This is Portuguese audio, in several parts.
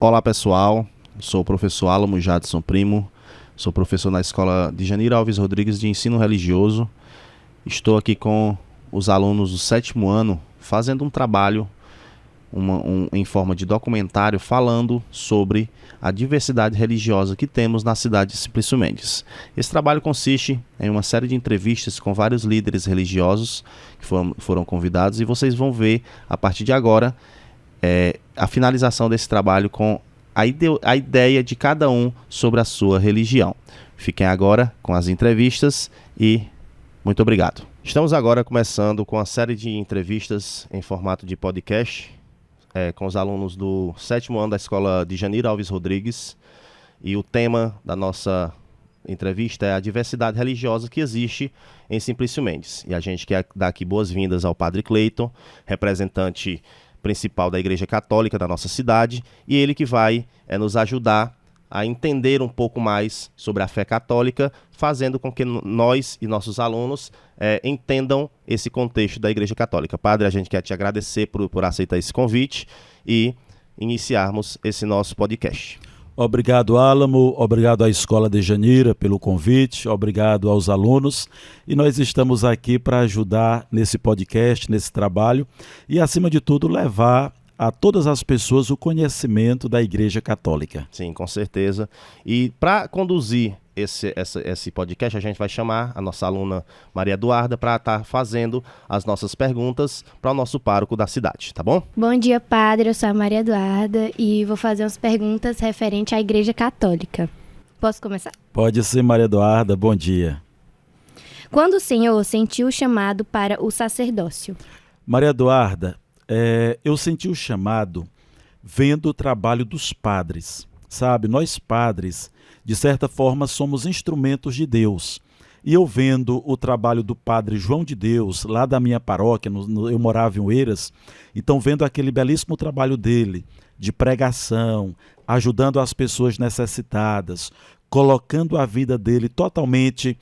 Olá pessoal, sou o professor Álamo Jadson Primo, sou professor na Escola de Janir Alves Rodrigues de Ensino Religioso. Estou aqui com os alunos do 7º ano fazendo um trabalho em forma de documentário falando sobre a diversidade religiosa que temos na cidade de Simplício Mendes. Esse trabalho consiste em uma série de entrevistas com vários líderes religiosos que foram convidados, e vocês vão ver a partir de agora a finalização desse trabalho com a ideia de cada um sobre a sua religião. Fiquem agora com as entrevistas e muito obrigado. Estamos agora começando com a série de entrevistas em formato de podcast com os alunos do 7º ano da Escola de Janir Alves Rodrigues, e o tema da nossa entrevista é a diversidade religiosa que existe em Simplício Mendes. E a gente quer dar aqui boas-vindas ao Padre Cleiton, representante principal da Igreja Católica da nossa cidade, e ele que vai nos ajudar a entender um pouco mais sobre a fé católica, fazendo com que nós e nossos alunos entendam esse contexto da Igreja Católica. Padre, a gente quer te agradecer por aceitar esse convite e iniciarmos esse nosso podcast. Obrigado, Álamo, obrigado à Escola de Janira pelo convite, obrigado aos alunos, e nós estamos aqui para ajudar nesse podcast, nesse trabalho, e acima de tudo levar a todas as pessoas o conhecimento da Igreja Católica. Sim, com certeza. E para conduzir esse podcast, a gente vai chamar a nossa aluna Maria Eduarda para estar fazendo as nossas perguntas para o nosso pároco da cidade, tá bom? Bom dia, padre. Eu sou a Maria Eduarda e vou fazer umas perguntas referentes à Igreja Católica. Posso começar? Pode ser, Maria Eduarda. Bom dia. Quando o Senhor sentiu o chamado para o sacerdócio? Maria Eduarda, eu senti o chamado vendo o trabalho dos padres. Sabe, nós padres, de certa forma, somos instrumentos de Deus. E eu vendo o trabalho do padre João de Deus, lá da minha paróquia, eu morava em Oeiras, então vendo aquele belíssimo trabalho dele, de pregação, ajudando as pessoas necessitadas, colocando a vida dele totalmente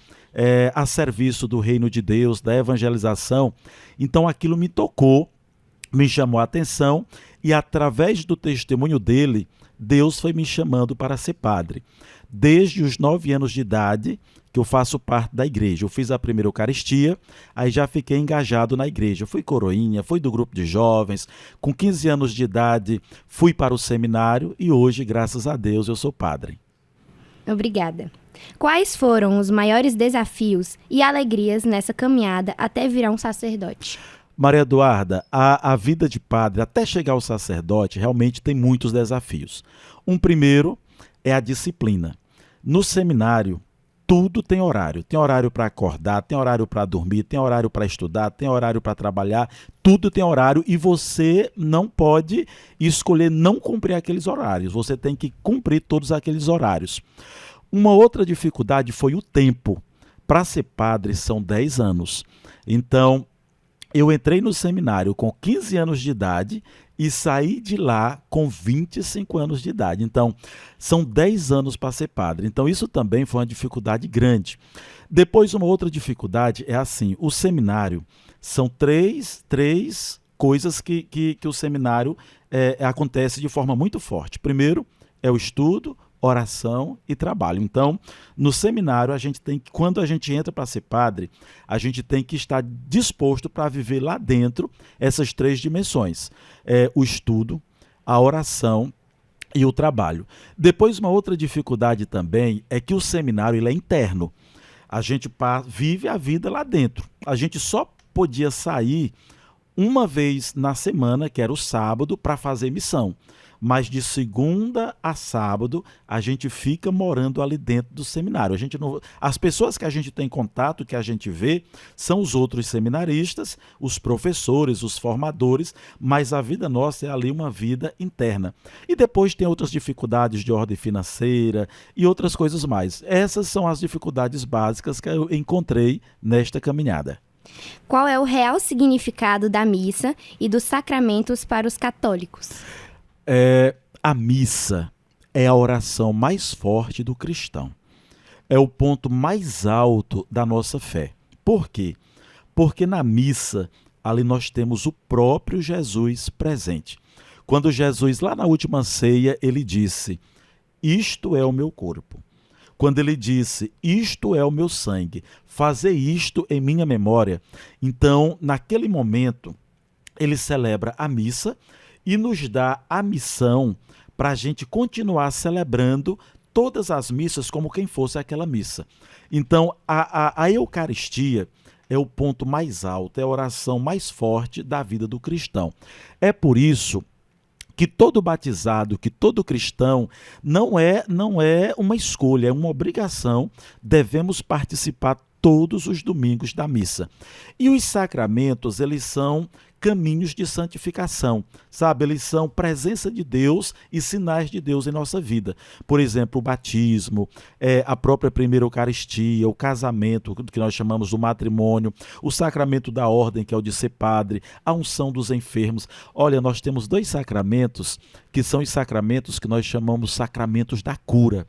a serviço do reino de Deus, da evangelização, então aquilo me tocou, me chamou a atenção, e através do testemunho dele, Deus foi me chamando para ser padre. Desde os 9 anos de idade que eu faço parte da igreja. Eu fiz a primeira Eucaristia, aí já fiquei engajado na igreja. Fui coroinha, fui do grupo de jovens. Com 15 anos de idade, fui para o seminário e hoje, graças a Deus, eu sou padre. Obrigada. Quais foram os maiores desafios e alegrias nessa caminhada até virar um sacerdote? Maria Eduarda, a vida de padre, até chegar ao sacerdote, realmente tem muitos desafios. Um primeiro é a disciplina. No seminário, tudo tem horário. Tem horário para acordar, tem horário para dormir, tem horário para estudar, tem horário para trabalhar, tudo tem horário e você não pode escolher não cumprir aqueles horários. Você tem que cumprir todos aqueles horários. Uma outra dificuldade foi o tempo. Para ser padre são 10 anos. Então, eu entrei no seminário com 15 anos de idade e saí de lá com 25 anos de idade. Então, são 10 anos para ser padre. Então, isso também foi uma dificuldade grande. Depois, uma outra dificuldade é assim, o seminário são três coisas que o seminário acontece de forma muito forte. Primeiro, é o estudo, oração e trabalho. Então, no seminário, quando a gente entra para ser padre, a gente tem que estar disposto para viver lá dentro essas 3 dimensões. O estudo, a oração e o trabalho. Depois, uma outra dificuldade também é que o seminário ele é interno. A gente vive a vida lá dentro. A gente só podia sair uma vez na semana, que era o sábado, para fazer missão. Mas de segunda a sábado a gente fica morando ali dentro do seminário. As pessoas que a gente tem contato, que a gente vê, são os outros seminaristas, os professores, os formadores, mas a vida nossa é ali uma vida interna. E depois tem outras dificuldades de ordem financeira e outras coisas mais. Essas são as dificuldades básicas que eu encontrei nesta caminhada. Qual é o real significado da missa e dos sacramentos para os católicos? A missa é a oração mais forte do cristão. É o ponto mais alto da nossa fé. Por quê? Porque na missa, ali nós temos o próprio Jesus presente. Quando Jesus, lá na última ceia, ele disse: isto é o meu corpo. Quando ele disse: isto é o meu sangue, fazer isto em minha memória. Então, naquele momento, ele celebra a missa e nos dá a missão para a gente continuar celebrando todas as missas como quem fosse aquela missa. Então, a Eucaristia é o ponto mais alto, é a oração mais forte da vida do cristão. É por isso que todo batizado, que todo cristão, não é uma escolha, é uma obrigação, devemos participar todos os domingos da missa. E os sacramentos, eles são caminhos de santificação, sabe? Eles são presença de Deus e sinais de Deus em nossa vida. Por exemplo, o batismo, a própria primeira Eucaristia, o casamento, que nós chamamos do matrimônio, o sacramento da ordem, que é o de ser padre, a unção dos enfermos. Olha, nós temos 2 sacramentos, que são os sacramentos que nós chamamos sacramentos da cura.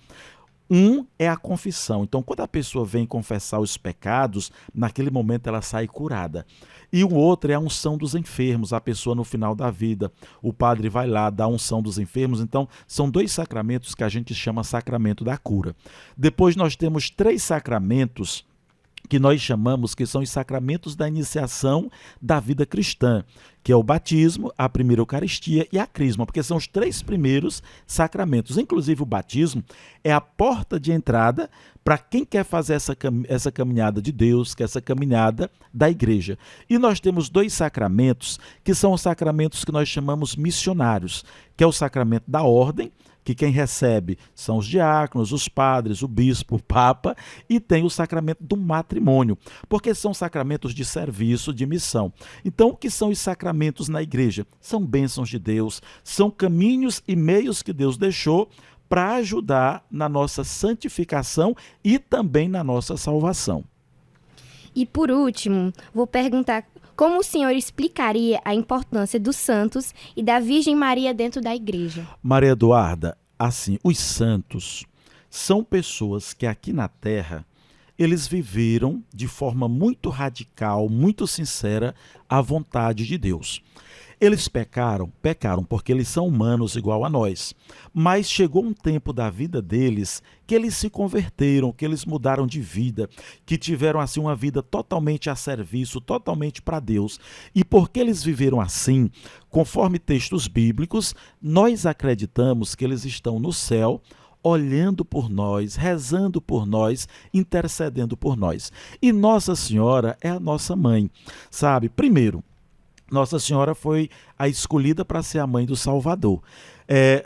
Um é a confissão. Então, quando a pessoa vem confessar os pecados, naquele momento ela sai curada. E o outro é a unção dos enfermos, a pessoa no final da vida. O padre vai lá, dá a unção dos enfermos. Então, são 2 sacramentos que a gente chama sacramento da cura. Depois nós temos 3 sacramentos que nós chamamos que são os sacramentos da iniciação da vida cristã, que é o batismo, a primeira Eucaristia e a crisma, porque são os 3 primeiros sacramentos. Inclusive o batismo é a porta de entrada para quem quer fazer essa caminhada de Deus, que é essa caminhada da igreja. E nós temos 2 sacramentos, que são os sacramentos que nós chamamos missionários, que é o sacramento da ordem, que quem recebe são os diáconos, os padres, o bispo, o papa, e tem o sacramento do matrimônio, porque são sacramentos de serviço, de missão. Então, o que são os sacramentos na igreja? São bênçãos de Deus, são caminhos e meios que Deus deixou para ajudar na nossa santificação e também na nossa salvação. E por último, vou perguntar como o senhor explicaria a importância dos santos e da Virgem Maria dentro da igreja? Maria Eduarda, assim, os santos são pessoas que aqui na Terra, eles viveram de forma muito radical, muito sincera, a vontade de Deus. Eles pecaram porque eles são humanos igual a nós. Mas chegou um tempo da vida deles que eles se converteram, que eles mudaram de vida, que tiveram assim uma vida totalmente a serviço, totalmente para Deus. E porque eles viveram assim, conforme textos bíblicos, nós acreditamos que eles estão no céu, olhando por nós, rezando por nós, intercedendo por nós. E Nossa Senhora é a nossa mãe, sabe? Primeiro, Nossa Senhora foi a escolhida para ser a mãe do Salvador.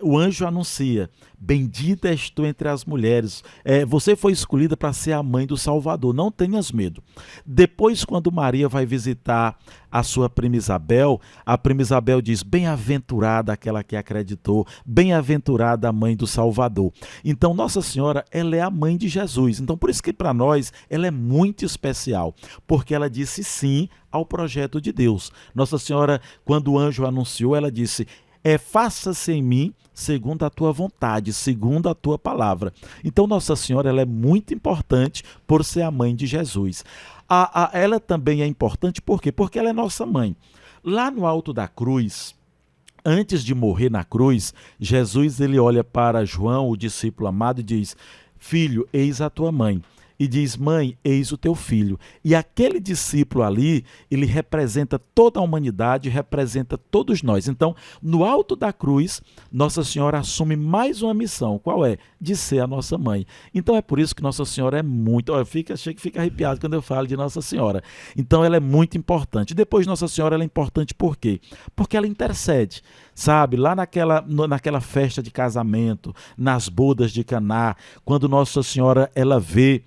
O anjo anuncia: bendita és tu entre as mulheres. Você foi escolhida para ser a mãe do Salvador, não tenhas medo. Depois, quando Maria vai visitar a sua prima Isabel, a prima Isabel diz: bem-aventurada aquela que acreditou, bem-aventurada a mãe do Salvador. Então, Nossa Senhora, ela é a mãe de Jesus. Então, por isso que para nós ela é muito especial, porque ela disse sim ao projeto de Deus. Nossa Senhora, quando o anjo anunciou, ela disse: faça-se em mim segundo a tua vontade, segundo a tua palavra. Então, Nossa Senhora, ela é muito importante por ser a mãe de Jesus. Ela também é importante por quê? Porque ela é nossa mãe. Lá no alto da cruz, antes de morrer na cruz, Jesus ele olha para João, o discípulo amado, e diz: filho, eis a tua mãe. E diz: mãe, eis o teu filho. E aquele discípulo ali, ele representa toda a humanidade, representa todos nós. Então, no alto da cruz, Nossa Senhora assume mais uma missão. Qual é? De ser a nossa mãe. Então, é por isso que Nossa Senhora é muito... Chega que fica arrepiado quando eu falo de Nossa Senhora. Então, ela é muito importante. Depois, Nossa Senhora ela é importante por quê? Porque ela intercede. Sabe, lá naquela festa de casamento, nas bodas de Caná, quando Nossa Senhora ela vê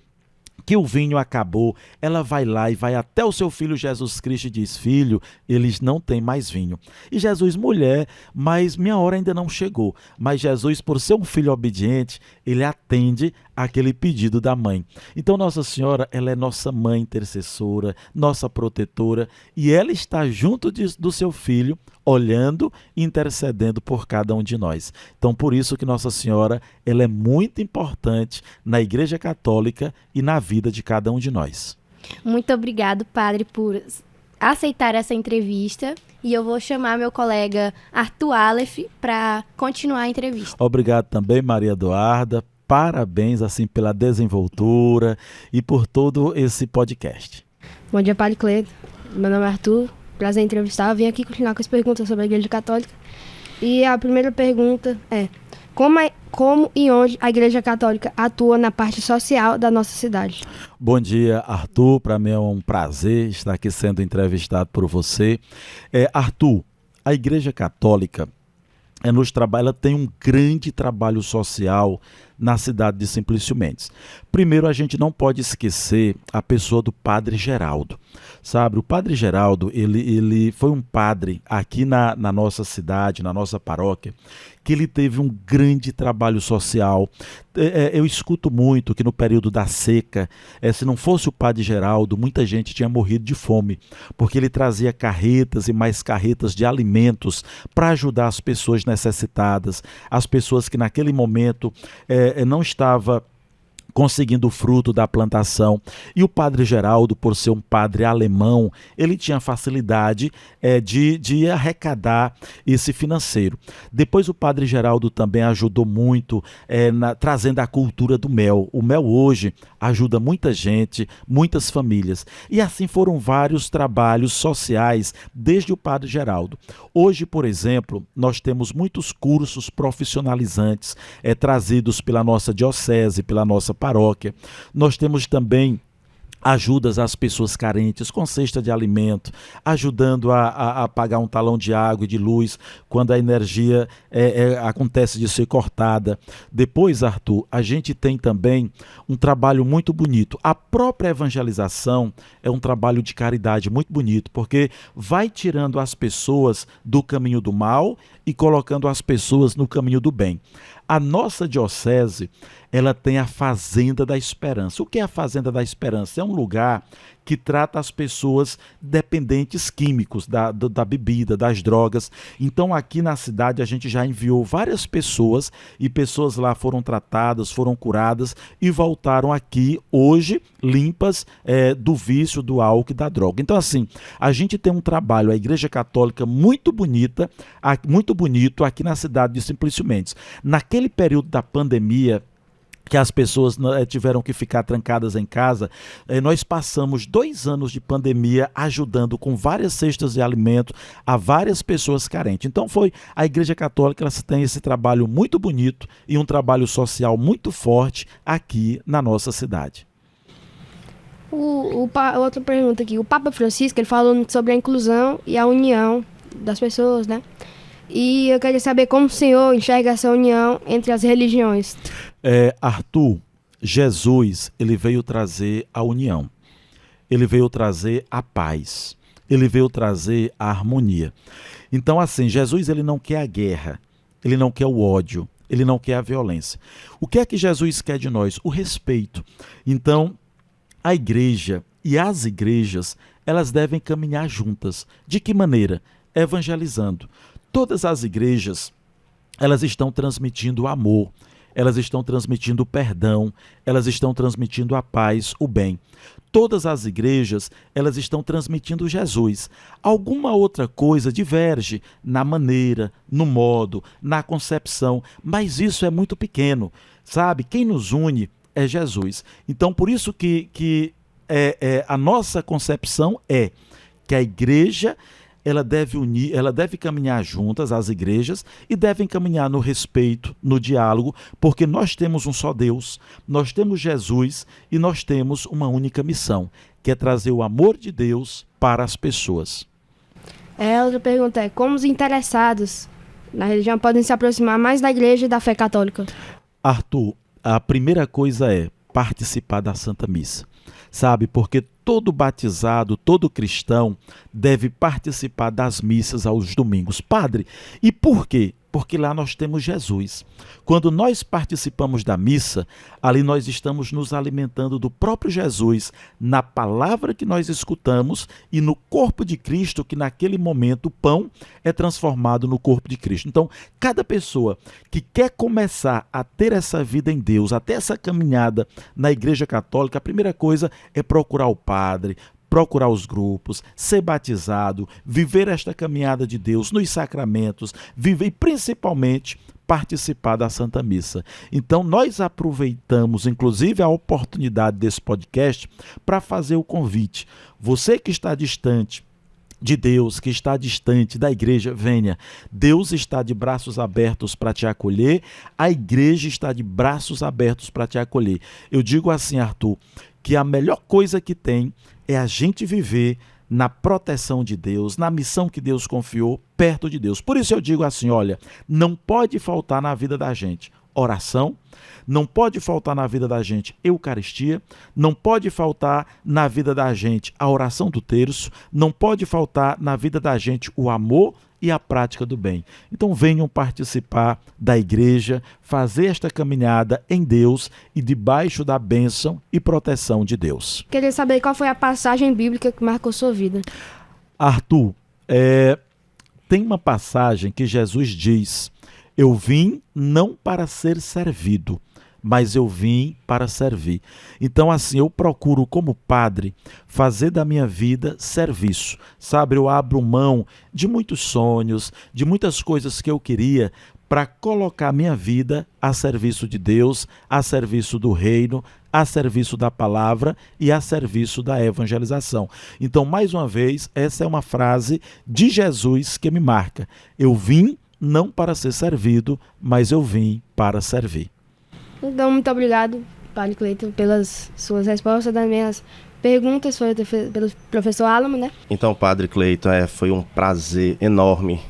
que o vinho acabou, ela vai lá e vai até o seu filho Jesus Cristo e diz: filho, eles não têm mais vinho. E Jesus: mulher, mas minha hora ainda não chegou. Mas Jesus, por ser um filho obediente, ele atende aquele pedido da mãe. Então Nossa Senhora, ela é nossa mãe intercessora, nossa protetora, e ela está junto do seu filho, olhando e intercedendo por cada um de nós. Então, por isso que Nossa Senhora ela é muito importante na Igreja Católica e na vida de cada um de nós. Muito obrigado, padre, por aceitar essa entrevista e eu vou chamar meu colega Arthur Aleph para continuar a entrevista. Obrigado também, Maria Eduarda. Parabéns assim pela desenvoltura e por todo esse podcast. Bom dia, Padre Cleito. Meu nome é Arthur. Prazer em entrevistar. Eu vim aqui continuar com as perguntas sobre a Igreja Católica. E a primeira pergunta é: como e onde a Igreja Católica atua na parte social da nossa cidade? Bom dia, Arthur. Para mim é um prazer estar aqui sendo entrevistado por você. Arthur, a Igreja Católica ela tem um grande trabalho social na cidade de Simplício Mendes. Primeiro, a gente não pode esquecer a pessoa do Padre Geraldo. Sabe, o Padre Geraldo, ele foi um padre aqui na nossa cidade, na nossa paróquia, que ele teve um grande trabalho social. Eu escuto muito que no período da seca, se não fosse o Padre Geraldo, muita gente tinha morrido de fome, porque ele trazia carretas e mais carretas de alimentos para ajudar as pessoas necessitadas, as pessoas que naquele momento não estava conseguindo o fruto da plantação. E o Padre Geraldo, por ser um padre alemão, ele tinha facilidade de arrecadar esse financeiro. Depois o Padre Geraldo também ajudou muito trazendo a cultura do mel. O mel hoje ajuda muita gente, muitas famílias. E assim foram vários trabalhos sociais desde o Padre Geraldo. Hoje, por exemplo, nós temos muitos cursos profissionalizantes trazidos pela nossa diocese, pela nossa paróquia. Nós temos também ajudas às pessoas carentes com cesta de alimento, ajudando a pagar um talão de água e de luz quando a energia acontece de ser cortada. Depois, Arthur, a gente tem também um trabalho muito bonito. A própria evangelização é um trabalho de caridade muito bonito, porque vai tirando as pessoas do caminho do mal e colocando as pessoas no caminho do bem. A nossa diocese, ela tem a Fazenda da Esperança. O que é a Fazenda da Esperança? É um lugar que trata as pessoas dependentes químicos, da bebida, das drogas. Então aqui na cidade a gente já enviou várias pessoas e pessoas lá foram tratadas, foram curadas e voltaram aqui hoje limpas do vício, do álcool e da droga. Então assim, a gente tem um trabalho, a Igreja Católica muito bonito aqui na cidade de Simplício Mendes. Naquele período da pandemia, que as pessoas tiveram que ficar trancadas em casa, nós passamos 2 anos de pandemia ajudando com várias cestas de alimento a várias pessoas carentes. Então a Igreja Católica, ela tem esse trabalho muito bonito e um trabalho social muito forte aqui na nossa cidade. Outra pergunta aqui. O Papa Francisco, ele falou sobre a inclusão e a união das pessoas, né? E eu queria saber como o senhor enxerga essa união entre as religiões. Arthur, Jesus, ele veio trazer a união. Ele veio trazer a paz. Ele veio trazer a harmonia. Então, assim, Jesus, ele não quer a guerra. Ele não quer o ódio. Ele não quer a violência. O que é que Jesus quer de nós? O respeito. Então, a igreja e as igrejas, elas devem caminhar juntas. De que maneira? Evangelizando. Todas as igrejas, elas estão transmitindo amor, elas estão transmitindo perdão, elas estão transmitindo a paz, o bem. Todas as igrejas, elas estão transmitindo Jesus. Alguma outra coisa diverge na maneira, no modo, na concepção, mas isso é muito pequeno, sabe? Quem nos une é Jesus. Então, por isso que a nossa concepção é que a igreja, ela deve caminhar juntas, as igrejas, e devem caminhar no respeito, no diálogo, porque nós temos um só Deus, nós temos Jesus e nós temos uma única missão, que é trazer o amor de Deus para as pessoas. Outra pergunta é: como os interessados na religião podem se aproximar mais da igreja e da fé católica? Arthur, a primeira coisa é participar da Santa Missa. Sabe, porque todo batizado, todo cristão deve participar das missas aos domingos. Padre, e por quê? Porque lá nós temos Jesus. Quando nós participamos da missa, ali nós estamos nos alimentando do próprio Jesus, na palavra que nós escutamos e no corpo de Cristo, que naquele momento o pão é transformado no corpo de Cristo. Então, cada pessoa que quer começar a ter essa vida em Deus, até essa caminhada na Igreja Católica, a primeira coisa é procurar o padre, procurar os grupos, ser batizado, viver esta caminhada de Deus nos sacramentos, viver e principalmente participar da Santa Missa. Então nós aproveitamos inclusive a oportunidade desse podcast para fazer o convite. Você que está distante de Deus, que está distante da igreja, venha. Deus está de braços abertos para te acolher, a igreja está de braços abertos para te acolher. Eu digo assim, Arthur, que a melhor coisa que tem é a gente viver na proteção de Deus, na missão que Deus confiou, perto de Deus. Por isso eu digo assim, olha, não pode faltar na vida da gente oração, não pode faltar na vida da gente Eucaristia, não pode faltar na vida da gente a oração do terço, não pode faltar na vida da gente o amor e a prática do bem. Então venham participar da igreja, fazer esta caminhada em Deus e debaixo da bênção e proteção de Deus. Queria saber qual foi a passagem bíblica que marcou sua vida. Arthur, tem uma passagem que Jesus diz: eu vim não para ser servido, mas eu vim para servir. Então, assim, eu procuro, como padre, fazer da minha vida serviço. Sabe, eu abro mão de muitos sonhos, de muitas coisas que eu queria, para colocar minha vida a serviço de Deus, a serviço do reino, a serviço da palavra e a serviço da evangelização. Então, mais uma vez, essa é uma frase de Jesus que me marca. Eu vim não para ser servido, mas eu vim para servir. Então, muito obrigado, Padre Cleiton, pelas suas respostas das minhas perguntas, foi pelo professor Álamo, né? Então, Padre Cleiton, foi um prazer enorme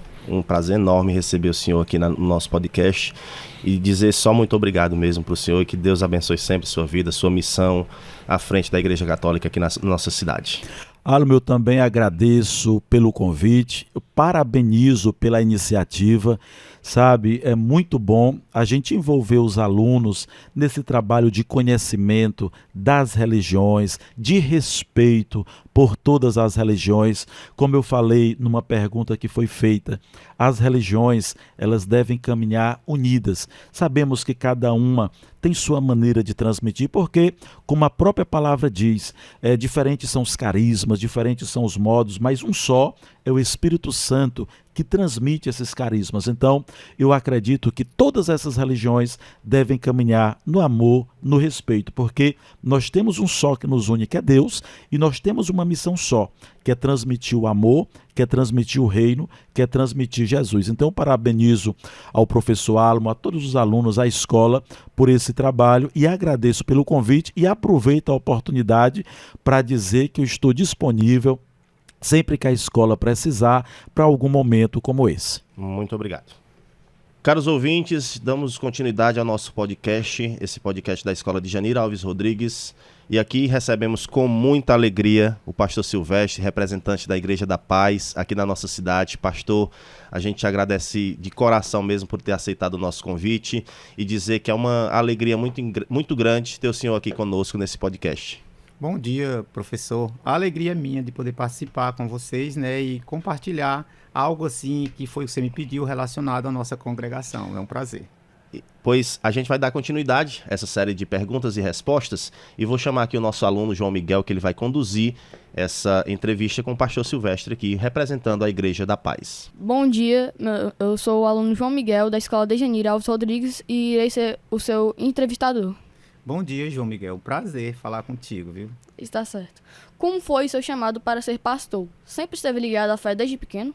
receber o senhor aqui no nosso podcast e dizer só muito obrigado mesmo para o senhor e que Deus abençoe sempre sua vida, sua missão à frente da Igreja Católica aqui na nossa cidade. Álamo, eu também agradeço pelo convite, eu parabenizo pela iniciativa, sabe, é muito bom a gente envolver os alunos nesse trabalho de conhecimento das religiões, de respeito por todas as religiões. Como eu falei numa pergunta que foi feita, as religiões, elas devem caminhar unidas. Sabemos que cada uma tem sua maneira de transmitir, porque, como a própria palavra diz, diferentes são os carismas, diferentes são os modos, mas um só é o Espírito Santo que transmite esses carismas. Então, eu acredito que todas essas religiões devem caminhar no amor, no respeito, porque nós temos um só que nos une, que é Deus, e nós temos uma missão só, que é transmitir o amor, que é transmitir o reino, que é transmitir Jesus. Então, parabenizo ao professor Álamo, a todos os alunos, à escola, por esse trabalho e agradeço pelo convite e aproveito a oportunidade para dizer que eu estou disponível sempre que a escola precisar para algum momento como esse. Muito obrigado. Caros ouvintes, damos continuidade ao nosso podcast, esse podcast da Escola de Janira Alves Rodrigues. E aqui recebemos com muita alegria o pastor Silvestre, representante da Igreja da Paz, aqui na nossa cidade. Pastor, a gente agradece de coração mesmo por ter aceitado o nosso convite e dizer que é uma alegria muito grande ter o senhor aqui conosco nesse podcast. Bom dia, professor. A alegria é minha de poder participar com vocês, né, e compartilhar algo assim que foi o que você me pediu relacionado à nossa congregação. É um prazer. Pois a gente vai dar continuidade a essa série de perguntas e respostas e vou chamar aqui o nosso aluno João Miguel, que ele vai conduzir essa entrevista com o pastor Silvestre aqui, representando a Igreja da Paz. Bom dia, eu sou o aluno João Miguel, da Escola de Janira Alves Rodrigues, e irei ser o seu entrevistador. Bom dia, João Miguel. Prazer falar contigo, viu? Está certo. Como foi seu chamado para ser pastor? Sempre esteve ligado à fé desde pequeno?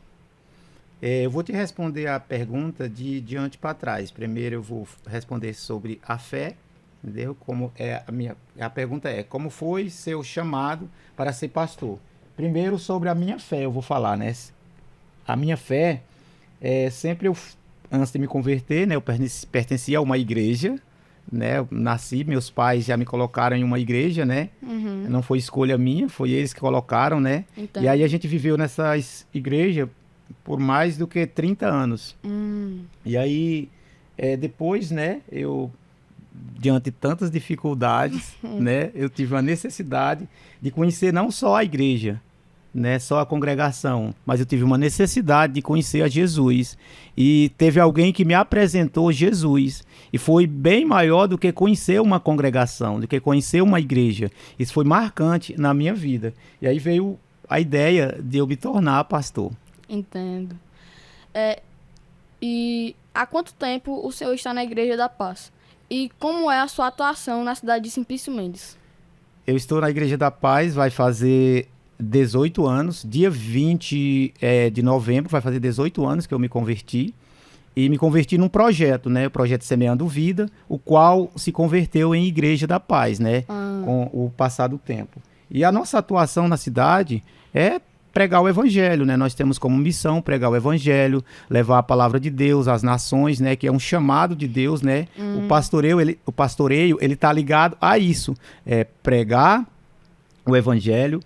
Eu vou te responder a pergunta de diante para trás. Primeiro eu vou responder sobre a fé, entendeu? A pergunta é, como foi seu chamado para ser pastor? Primeiro sobre a minha fé eu vou falar, né? A minha fé, antes de me converter, né, eu pertencia a uma igreja, né? Eu nasci, meus pais já me colocaram em uma igreja, né? Uhum. Não foi escolha minha, foi eles que colocaram, né? Então. E aí a gente viveu nessa igreja por mais do que 30 anos. E aí, depois, né, eu, diante de tantas dificuldades, né, eu tive a necessidade de conhecer não só a igreja, né, só a congregação, mas eu tive uma necessidade de conhecer a Jesus. E teve alguém que me apresentou Jesus. E foi bem maior do que conhecer uma congregação, do que conhecer uma igreja. Isso foi marcante na minha vida. E aí veio a ideia de eu me tornar pastor. Entendo. E há quanto tempo o senhor está na Igreja da Paz? E como é a sua atuação na cidade de Simplício Mendes? Eu estou na Igreja da Paz, vai fazer 18 anos. Dia 20 de novembro vai fazer 18 anos que eu me converti. E me converti num projeto, né? O projeto Semeando Vida, o qual se converteu em Igreja da Paz, né? Com o passar do tempo. E a nossa atuação na cidade é pregar o evangelho, né? Nós temos como missão pregar o evangelho, levar a palavra de Deus às nações, né? Que é um chamado de Deus, né? O pastoreio, ele tá ligado a isso, pregar o evangelho,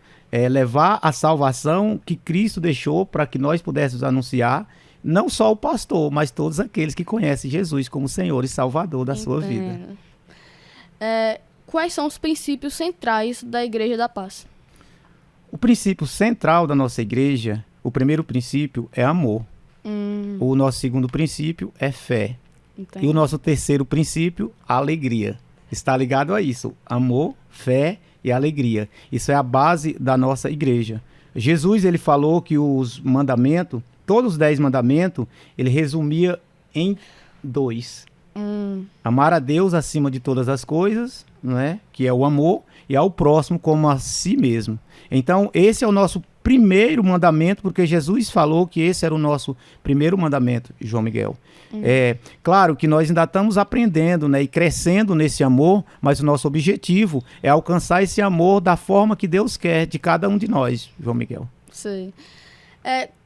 levar a salvação que Cristo deixou para que nós pudéssemos anunciar, não só o pastor, mas todos aqueles que conhecem Jesus como Senhor e Salvador da sua vida. Quais são os princípios centrais da Igreja da Paz? O princípio central da nossa igreja, o primeiro princípio é amor. O nosso segundo princípio é fé. Entendi. E o nosso terceiro princípio, alegria. Está ligado a isso, amor, fé e alegria. Isso é a base da nossa igreja. Jesus, ele falou que os mandamentos, todos os 10 mandamentos, ele resumia em 2. Amar a Deus acima de todas as coisas, não é? Que é o amor, e ao próximo como a si mesmo. Então, esse é o nosso primeiro mandamento, porque Jesus falou que esse era o nosso primeiro mandamento, João Miguel. Claro que nós ainda estamos aprendendo, né, e crescendo nesse amor, mas o nosso objetivo é alcançar esse amor da forma que Deus quer de cada um de nós, João Miguel. Sim.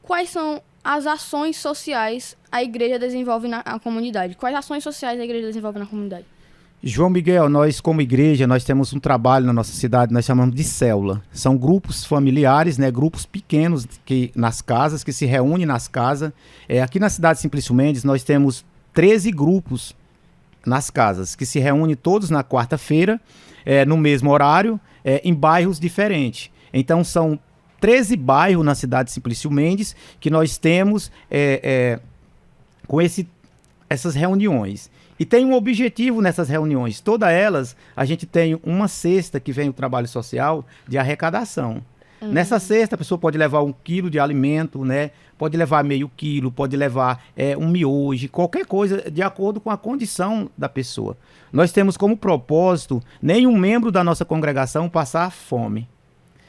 Quais são as ações sociais a igreja desenvolve na comunidade? Quais ações sociais a igreja desenvolve na comunidade? João Miguel, nós como igreja, nós temos um trabalho na nossa cidade, nós chamamos de célula. São grupos familiares, né, grupos pequenos nas casas, que se reúnem nas casas. Aqui na cidade de Simplício Mendes, nós temos 13 grupos nas casas, que se reúnem todos na quarta-feira, no mesmo horário, em bairros diferentes. Então, são 13 bairros na cidade de Simplício Mendes que nós temos com essas reuniões. E tem um objetivo nessas reuniões. Todas elas, a gente tem uma cesta que vem o trabalho social de arrecadação. Nessa cesta, a pessoa pode levar 1 quilo de alimento, né? Pode levar meio quilo, pode levar um miojo, qualquer coisa de acordo com a condição da pessoa. Nós temos como propósito nenhum membro da nossa congregação passar fome.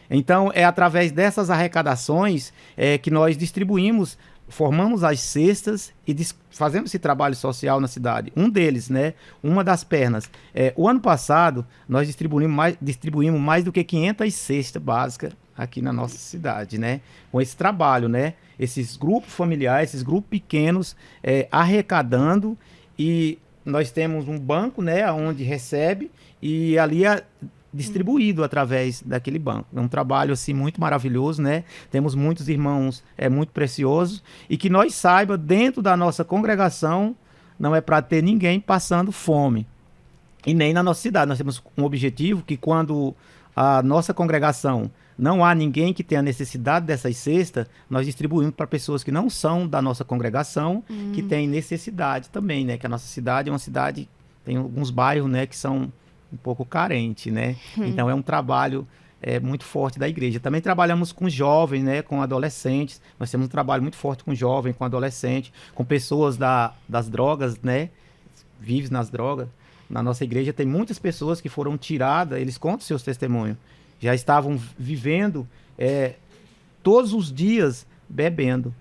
Então, é através dessas arrecadações que nós distribuímos, formamos as cestas e fazemos esse trabalho social na cidade. Um deles, né? Uma das pernas. O ano passado, nós distribuímos mais do que 500 cestas básicas aqui na nossa cidade, né? Com esse trabalho, né? Esses grupos familiares, esses grupos pequenos, arrecadando, e nós temos um banco, né? Onde recebe, e ali distribuído através daquele banco. É um trabalho assim muito maravilhoso, né? Temos muitos irmãos muito preciosos, e que nós saiba, dentro da nossa congregação não é para ter ninguém passando fome, e nem na nossa cidade. Nós temos um objetivo que quando a nossa congregação não há ninguém que tenha necessidade dessas cestas, nós distribuímos para pessoas que não são da nossa congregação, que têm necessidade também, né? Que a nossa cidade é uma cidade, tem alguns bairros, né, que são um pouco carente, né? Então é um trabalho muito forte da igreja. Também trabalhamos com jovens, né? Com adolescentes. Nós temos um trabalho muito forte com jovens, com adolescentes, com pessoas das drogas, né? Vivem nas drogas. Na nossa igreja tem muitas pessoas que foram tiradas, eles contam seus testemunhos. Já estavam vivendo todos os dias bebendo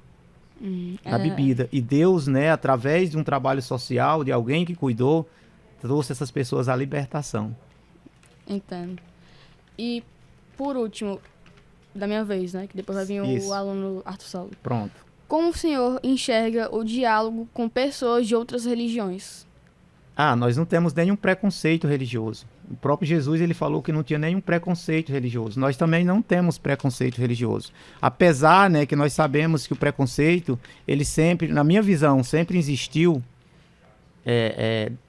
a bebida. E Deus, né? Através de um trabalho social, de alguém que cuidou, trouxe essas pessoas à libertação. Entendo. E, por último, da minha vez, né? Que depois vai vir o aluno Arthur Saulo. Pronto. Como o senhor enxerga o diálogo com pessoas de outras religiões? Nós não temos nenhum preconceito religioso. O próprio Jesus, ele falou que não tinha nenhum preconceito religioso. Nós também não temos preconceito religioso. Apesar, né, que nós sabemos que o preconceito, ele sempre, na minha visão, sempre existiu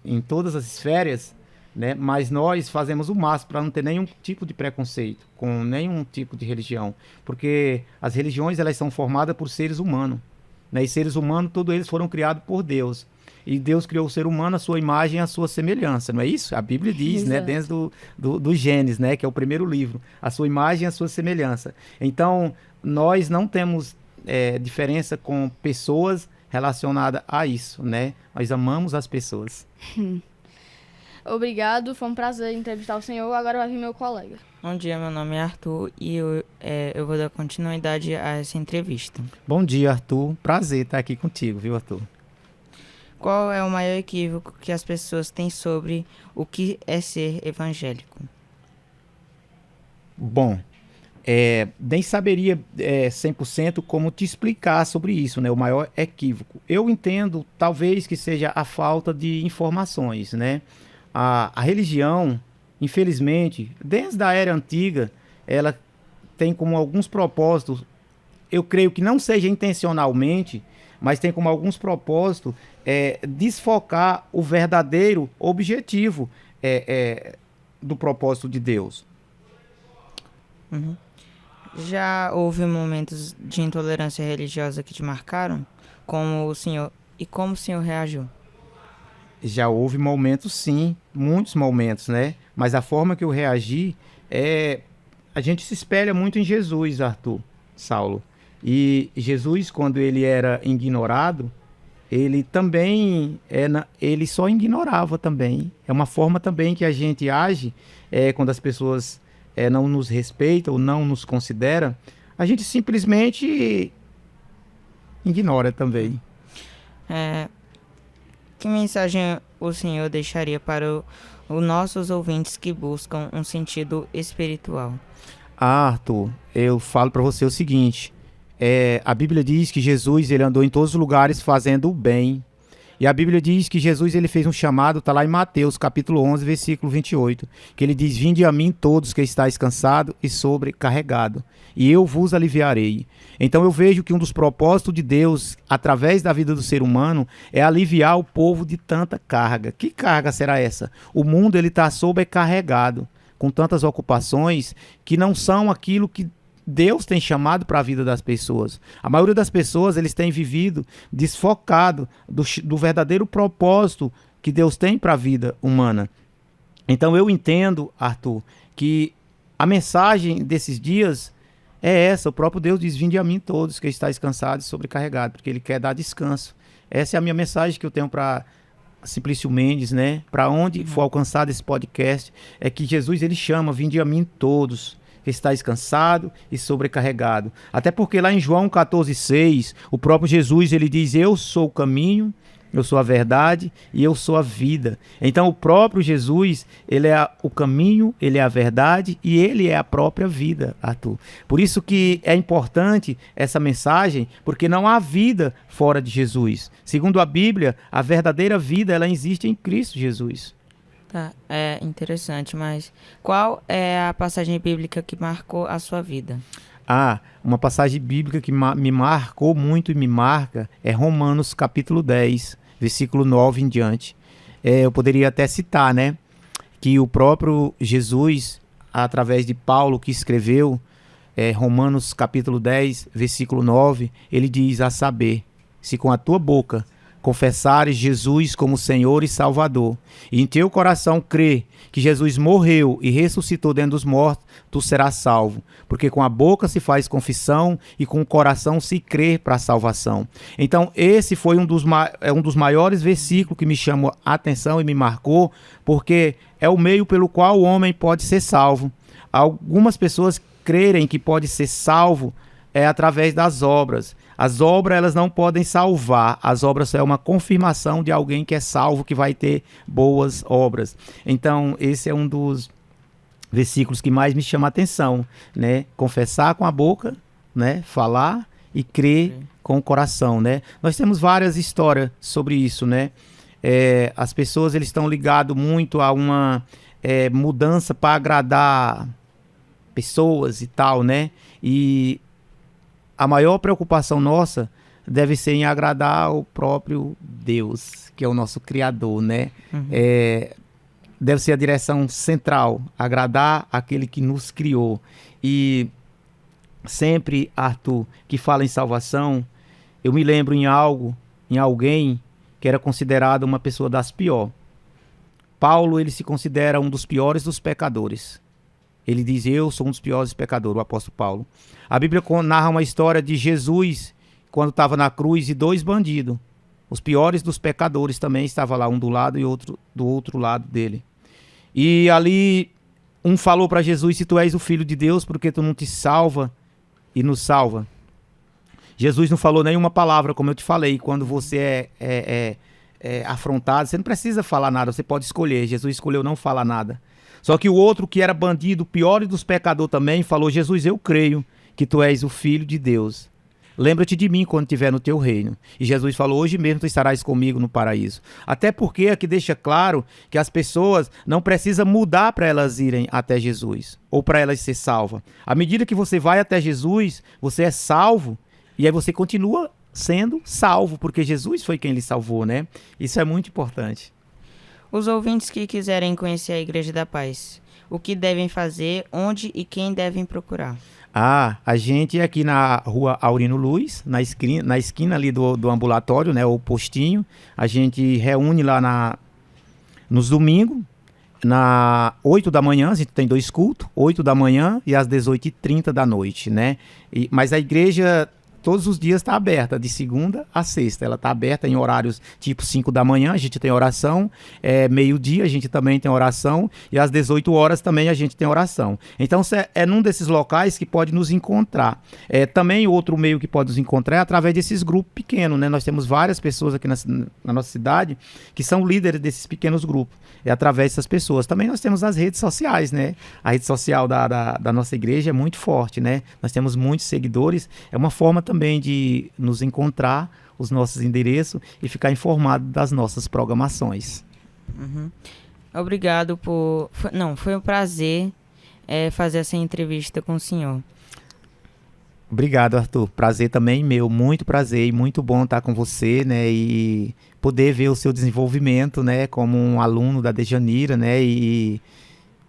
em todas as esferas, né? Mas nós fazemos o máximo para não ter nenhum tipo de preconceito com nenhum tipo de religião, porque as religiões, elas são formadas por seres humanos, né? E seres humanos, todos eles foram criados por Deus. E Deus criou o ser humano à sua imagem e à sua semelhança, não é isso? A Bíblia diz, né, Exato. dentro do Gênesis, né, que é o primeiro livro, a sua imagem e a sua semelhança. Então, nós não temos diferença com pessoas relacionadas a isso, né? Nós amamos as pessoas. Obrigado, foi um prazer entrevistar o senhor. Agora vai vir meu colega. Bom dia, meu nome é Arthur e eu vou dar continuidade a essa entrevista. Bom dia, Arthur. Prazer estar aqui contigo, viu, Arthur? Qual é o maior equívoco que as pessoas têm sobre o que é ser evangélico? Bom, nem saberia 100% como te explicar sobre isso, né? O maior equívoco. Eu entendo, talvez, que seja a falta de informações, né? A religião, infelizmente, desde a era antiga, ela tem como alguns propósitos, eu creio que não seja intencionalmente, mas tem como alguns propósitos desfocar o verdadeiro objetivo do propósito de Deus. Uhum. Já houve momentos de intolerância religiosa que te marcaram? Como o senhor reagiu? Já houve momentos, sim, muitos momentos, né? Mas a forma que eu reagi a gente se espelha muito em Jesus, Arthur, Saulo. E Jesus, quando ele era ignorado, ele também, ele só ignorava também. É uma forma também que a gente age quando as pessoas não nos respeitam ou não nos consideram, a gente simplesmente ignora também. Que mensagem o senhor deixaria para os nossos ouvintes que buscam um sentido espiritual? Arthur, eu falo para você o seguinte, a Bíblia diz que Jesus ele andou em todos os lugares fazendo o bem. E a Bíblia diz que Jesus ele fez um chamado, está lá em Mateus, capítulo 11, versículo 28, que ele diz, vinde a mim todos que estáis cansados e sobrecarregados, e eu vos aliviarei. Então eu vejo que um dos propósitos de Deus, através da vida do ser humano, é aliviar o povo de tanta carga. Que carga será essa? O mundo ele está sobrecarregado, com tantas ocupações que não são aquilo que Deus tem chamado para a vida das pessoas. A maioria das pessoas eles têm vivido desfocado do verdadeiro propósito que Deus tem para a vida humana. Então eu entendo, Arthur, que a mensagem desses dias é essa. O próprio Deus diz, vinde a mim todos que estáis cansados e sobrecarregados, porque Ele quer dar descanso. Essa é a minha mensagem que eu tenho para Simplício Mendes, né? Para onde for alcançado esse podcast, é que Jesus ele chama, vinde a mim todos que estáis cansado e sobrecarregado. Até porque lá em João 14,6, o próprio Jesus ele diz, eu sou o caminho, eu sou a verdade e eu sou a vida. Então o próprio Jesus, ele é o caminho, ele é a verdade e ele é a própria vida, Arthur. Por isso que é importante essa mensagem, porque não há vida fora de Jesus. Segundo a Bíblia, a verdadeira vida ela existe em Cristo Jesus. Tá, é interessante, mas qual é a passagem bíblica que marcou a sua vida? Uma passagem bíblica que me marcou muito e me marca é Romanos capítulo 10, versículo 9 em diante. Eu poderia até citar, né, que o próprio Jesus, através de Paulo que escreveu Romanos capítulo 10, versículo 9, ele diz a saber, se com a tua boca confessares Jesus como Senhor e Salvador, e em teu coração crer que Jesus morreu e ressuscitou dentre os mortos, tu serás salvo. Porque com a boca se faz confissão e com o coração se crê para a salvação. Então esse foi um dos maiores versículos que me chamou a atenção e me marcou, porque é o meio pelo qual o homem pode ser salvo. Algumas pessoas crerem que pode ser salvo através das obras. As obras elas não podem salvar, as obras só é uma confirmação de alguém que é salvo, que vai ter boas obras. Então esse é um dos versículos que mais me chama a atenção, né? Confessar com a boca, né? Falar e crer com o coração, né? Nós temos várias histórias sobre isso, né? As pessoas eles estão ligados muito a uma mudança para agradar pessoas e tal, né? E a maior preocupação nossa deve ser em agradar o próprio Deus, que é o nosso Criador, né? Uhum. Deve ser a direção central, agradar aquele que nos criou. E sempre, Arthur, que fala em salvação, eu me lembro em alguém que era considerado uma pessoa das piores. Paulo, ele se considera um dos piores dos pecadores. Ele diz, eu sou um dos piores pecadores, o apóstolo Paulo. A Bíblia narra uma história de Jesus, quando estava na cruz, e 2 bandidos. Os piores dos pecadores também estavam lá, um do lado e outro do outro lado dele. E ali, um falou para Jesus, se tu és o Filho de Deus, porque tu não te salva e nos salva. Jesus não falou nenhuma palavra, como eu te falei. Quando você é afrontado, você não precisa falar nada, você pode escolher. Jesus escolheu não falar nada. Só que o outro, que era bandido, o pior dos pecadores também, falou, Jesus, eu creio que tu és o Filho de Deus. Lembra-te de mim quando estiver no teu reino. E Jesus falou, hoje mesmo tu estarás comigo no paraíso. Até porque aqui deixa claro que as pessoas não precisam mudar para elas irem até Jesus, ou para elas ser salvas. À medida que você vai até Jesus, você é salvo, e aí você continua sendo salvo, porque Jesus foi quem lhe salvou, né? Isso é muito importante. Os ouvintes que quiserem conhecer a Igreja da Paz, o que devem fazer, onde e quem devem procurar? A gente aqui na rua Aurino Luz, na esquina ali do ambulatório, né, o postinho, a gente reúne lá nos domingos, na 8 da manhã, a gente tem 2 cultos, 8 da manhã e às 18h30 da noite, né? Mas a igreja todos os dias está aberta, de segunda a sexta. Ela está aberta em horários tipo 5 da manhã, a gente tem oração, meio-dia a gente também tem oração, e às 18 horas também a gente tem oração. Então é num desses locais que pode nos encontrar. Também outro meio que pode nos encontrar é através desses grupos pequenos, né? Nós temos várias pessoas aqui na nossa cidade que são líderes desses pequenos grupos. É através dessas pessoas. Também nós temos as redes sociais, né? A rede social da nossa igreja é muito forte, né? Nós temos muitos seguidores. É uma forma também de nos encontrar, os nossos endereços, e ficar informado das nossas programações. Uhum. Obrigado foi um prazer fazer essa entrevista com o senhor. Obrigado, Arthur. Prazer também meu, muito prazer e muito bom estar com você, né, e poder ver o seu desenvolvimento, né, como um aluno da Dejanira, né, e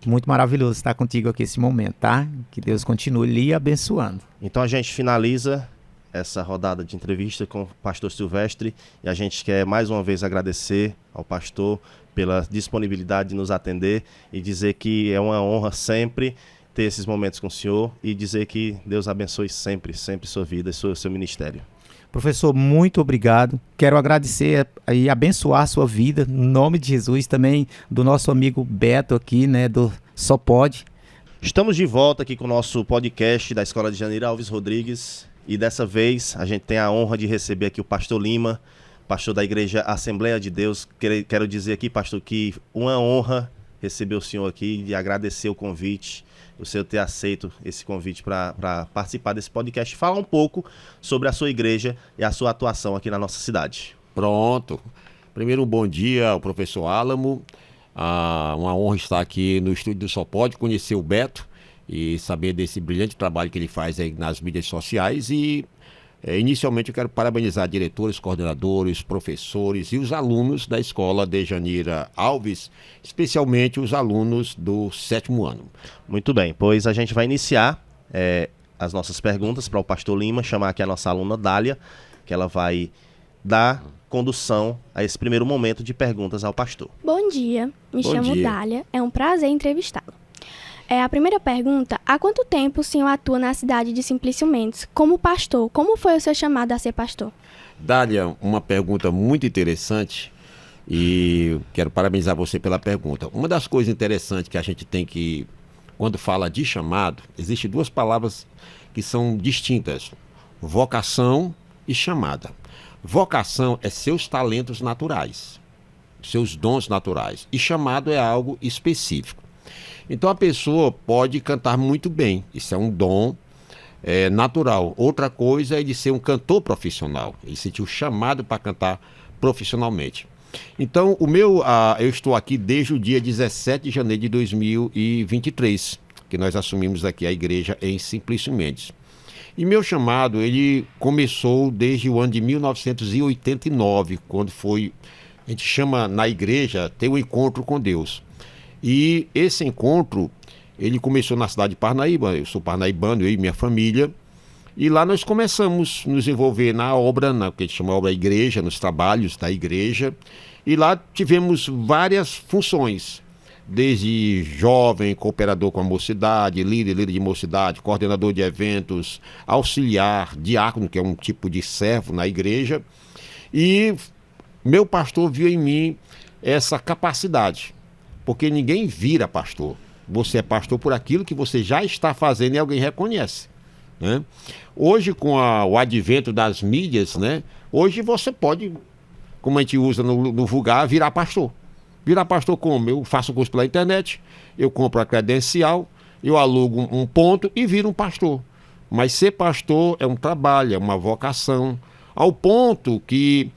muito maravilhoso estar contigo aqui nesse momento, tá? Que Deus continue lhe abençoando. Então a gente finaliza essa rodada de entrevista com o pastor Silvestre, e a gente quer mais uma vez agradecer ao pastor pela disponibilidade de nos atender e dizer que é uma honra sempre ter esses momentos com o senhor, e dizer que Deus abençoe sempre, sempre sua vida e seu ministério. Professor, muito obrigado. Quero agradecer e abençoar a sua vida, no nome de Jesus, também do nosso amigo Beto aqui, né, do Só Pode. Estamos de volta aqui com o nosso podcast da Escola Dejanira Alves Rodrigues, e dessa vez a gente tem a honra de receber aqui o pastor Lima, pastor da Igreja Assembleia de Deus. Quero dizer aqui, pastor, que uma honra receber o senhor aqui e agradecer o convite, o senhor ter aceito esse convite para participar desse podcast, falar um pouco sobre a sua igreja e a sua atuação aqui na nossa cidade. Pronto. Primeiro, um bom dia ao professor Álamo. Uma honra estar aqui no estúdio do Só Pode, conhecer o Beto e saber desse brilhante trabalho que ele faz aí nas mídias sociais. E inicialmente eu quero parabenizar diretores, coordenadores, professores e os alunos da Escola Dejanira Alves, especialmente os alunos do 7º ano. Muito bem, pois a gente vai iniciar as nossas perguntas para o pastor Lima, chamar aqui a nossa aluna Dália, que ela vai dar condução a esse primeiro momento de perguntas ao pastor. Bom dia, me Bom chamo dia. Dália, é um prazer entrevistá-lo. A primeira pergunta, há quanto tempo o senhor atua na cidade de Simplício Mendes como pastor? Como foi o seu chamado a ser pastor? Dália, uma pergunta muito interessante e quero parabenizar você pela pergunta. Uma das coisas interessantes que a gente tem que, quando fala de chamado, existem 2 palavras que são distintas: vocação e chamada. Vocação é seus talentos naturais, seus dons naturais, e chamado é algo específico. Então a pessoa pode cantar muito bem, isso é um dom natural. Outra coisa é ele ser um cantor profissional, ele sentiu chamado para cantar profissionalmente. Então eu estou aqui desde o dia 17 de janeiro de 2023, que nós assumimos aqui a igreja em Simplício Mendes. E meu chamado, ele começou desde o ano de 1989, quando a gente chama na igreja, ter um encontro com Deus. E esse encontro, ele começou na cidade de Parnaíba. Eu sou parnaibano, eu e minha família. E lá nós começamos a nos envolver na obra, na que a gente chama obra igreja, nos trabalhos da igreja. E lá tivemos várias funções, desde jovem, cooperador com a mocidade, líder de mocidade, coordenador de eventos, auxiliar, diácono, que é um tipo de servo na igreja. E meu pastor viu em mim essa capacidade, porque ninguém vira pastor. Você é pastor por aquilo que você já está fazendo e alguém reconhece, né? Hoje, com o advento das mídias, né? Hoje você pode, como a gente usa no vulgar, virar pastor. Virar pastor como? Eu faço curso pela internet, eu compro a credencial, eu alugo um ponto e viro um pastor. Mas ser pastor é um trabalho, é uma vocação, ao ponto que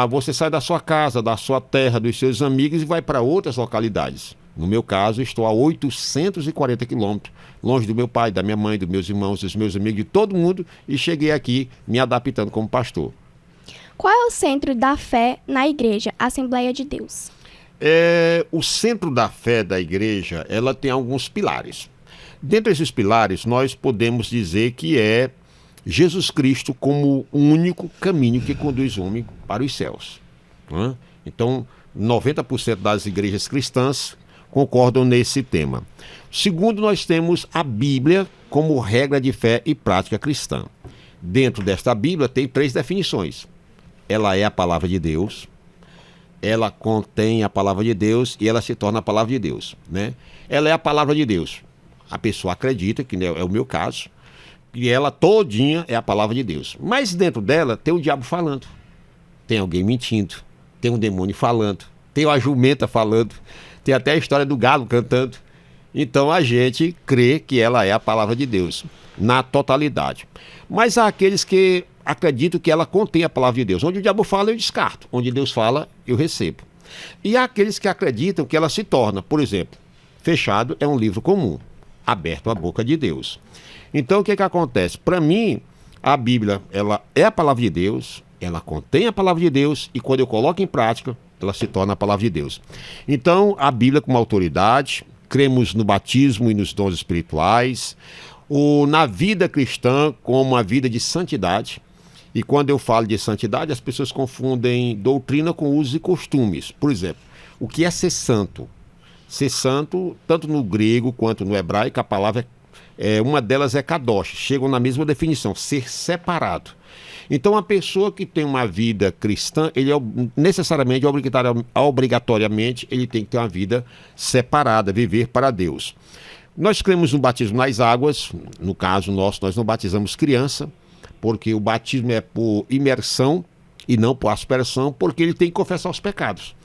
você sai da sua casa, da sua terra, dos seus amigos e vai para outras localidades. No meu caso, estou a 840 quilômetros, longe do meu pai, da minha mãe, dos meus irmãos, dos meus amigos, de todo mundo, e cheguei aqui me adaptando como pastor. Qual é o centro da fé na igreja Assembleia de Deus? O centro da fé da igreja, ela tem alguns pilares. Dentre esses pilares, nós podemos dizer que é Jesus Cristo como o único caminho que conduz o homem para os céus, né? Então, 90% das igrejas cristãs concordam nesse tema. Segundo, nós temos a Bíblia como regra de fé e prática cristã. Dentro desta Bíblia tem 3 definições. Ela é a palavra de Deus, ela contém a palavra de Deus e ela se torna a palavra de Deus, né? Ela é a palavra de Deus. A pessoa acredita, que é o meu caso, e ela todinha é a palavra de Deus. Mas dentro dela tem o diabo falando, tem alguém mentindo, tem um demônio falando, tem uma jumenta falando, tem até a história do galo cantando. Então a gente crê que ela é a palavra de Deus, na totalidade. Mas há aqueles que acreditam que ela contém a palavra de Deus. Onde o diabo fala, eu descarto. Onde Deus fala, eu recebo. E há aqueles que acreditam que ela se torna, por exemplo, fechado é um livro comum, aberto a boca de Deus. Então o que acontece? Para mim, a Bíblia, ela é a palavra de Deus, ela contém a palavra de Deus e quando eu coloco em prática, ela se torna a palavra de Deus. Então, a Bíblia como autoridade, cremos no batismo e nos dons espirituais, na vida cristã como uma vida de santidade. E quando eu falo de santidade, as pessoas confundem doutrina com usos e costumes. Por exemplo, o que é ser santo? Ser santo, tanto no grego quanto no hebraico, a palavra uma delas é kadosh, chegam na mesma definição, ser separado. Então, a pessoa que tem uma vida cristã, ele necessariamente, obrigatoriamente, ele tem que ter uma vida separada, viver para Deus. Nós cremos no batismo nas águas, no caso nosso, nós não batizamos criança, porque o batismo é por imersão e não por aspersão, porque ele tem que confessar os pecados.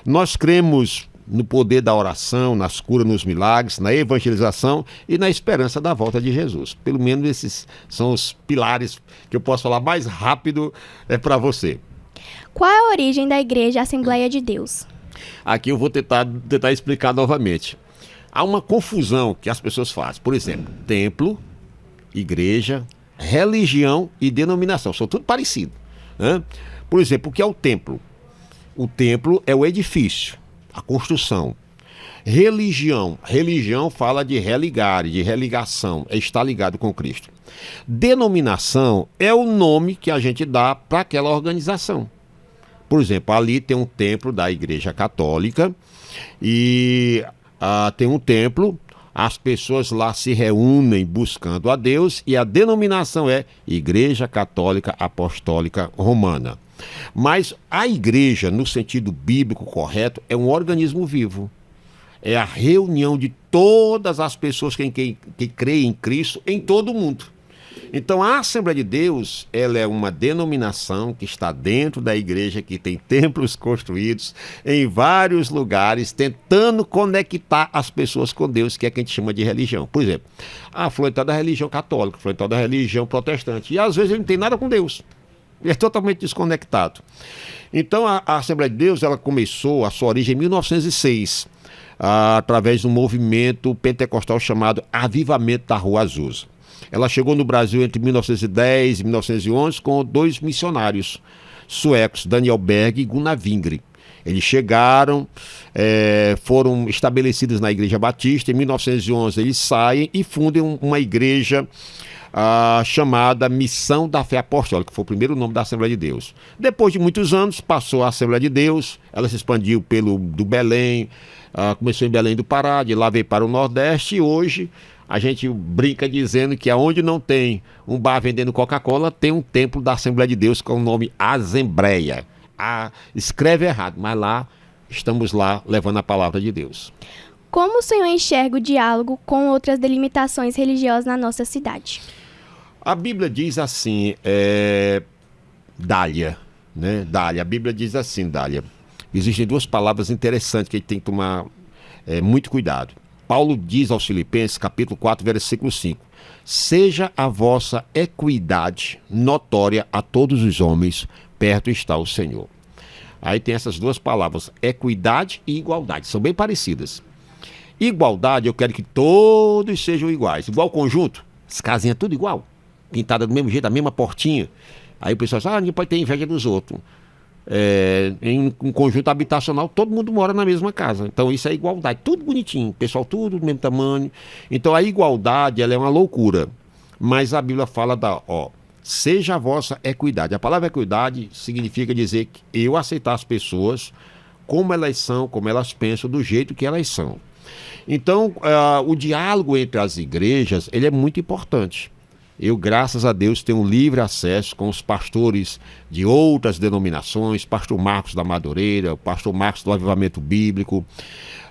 Nós cremos no poder da oração, nas curas, nos milagres, na evangelização e na esperança da volta de Jesus. Pelo menos esses são os pilares que eu posso falar mais rápido para você. Qual é a origem da igreja Assembleia de Deus? Aqui eu vou tentar explicar novamente. Há uma confusão que as pessoas fazem. Por exemplo, templo, igreja, religião e denominação. São tudo parecido, né? Por exemplo, o que é o templo? O templo é o edifício, a construção. Religião fala de religar, de religação, é estar ligado com Cristo. Denominação é o nome que a gente dá para aquela organização. Por exemplo, ali tem um templo da Igreja Católica e tem um templo, as pessoas lá se reúnem buscando a Deus e a denominação é Igreja Católica Apostólica Romana. Mas a igreja, no sentido bíblico correto, é um organismo vivo. É a reunião de todas as pessoas que creem em Cristo em todo o mundo. Então a Assembleia de Deus, ela é uma denominação que está dentro da igreja, que tem templos construídos em vários lugares, tentando conectar as pessoas com Deus, que é o que a gente chama de religião. Por exemplo, fulano está da religião católica, fulano está da religião protestante, e às vezes ele não tem nada com Deus. Ele é totalmente desconectado. Então a Assembleia de Deus, ela começou a sua origem em 1906, através de um movimento pentecostal chamado Avivamento da Rua Azusa. Ela chegou no Brasil entre 1910 e 1911 com 2 missionários suecos, Daniel Berg e Gunnar Wingre. Eles chegaram, foram estabelecidos na Igreja Batista. Em 1911 eles saem e fundam uma igreja chamada Missão da Fé Apostólica, que foi o primeiro nome da Assembleia de Deus. Depois de muitos anos, passou a Assembleia de Deus, ela se expandiu do Belém, começou em Belém do Pará, de lá veio para o Nordeste, e hoje a gente brinca dizendo que aonde não tem um bar vendendo Coca-Cola, tem um templo da Assembleia de Deus com o nome Assembleia. Escreve errado, mas lá estamos lá levando a palavra de Deus. Como o senhor enxerga o diálogo com outras delimitações religiosas na nossa cidade? A Bíblia diz assim, Dália, né? Dália, a Bíblia diz assim, Dália. Existem duas palavras interessantes que a gente tem que tomar muito cuidado. Paulo diz aos Filipenses, capítulo 4, versículo 5. Seja a vossa equidade notória a todos os homens, perto está o Senhor. Aí tem essas duas palavras, equidade e igualdade, são bem parecidas. Igualdade, eu quero que todos sejam iguais. Igual conjunto, as casinhas tudo igual, pintada do mesmo jeito, a mesma portinha. Aí o pessoal diz, ninguém pode ter inveja dos outros. Em um conjunto habitacional, todo mundo mora na mesma casa. Então isso é igualdade, tudo bonitinho, pessoal tudo do mesmo tamanho. Então a igualdade, ela é uma loucura. Mas a Bíblia fala seja a vossa equidade. A palavra equidade significa dizer que eu aceitar as pessoas como elas são, como elas pensam, do jeito que elas são. Então, o diálogo entre as igrejas, ele é muito importante. Eu, graças a Deus, tenho livre acesso com os pastores de outras denominações, pastor Marcos da Madureira, o pastor Marcos do Avivamento Bíblico,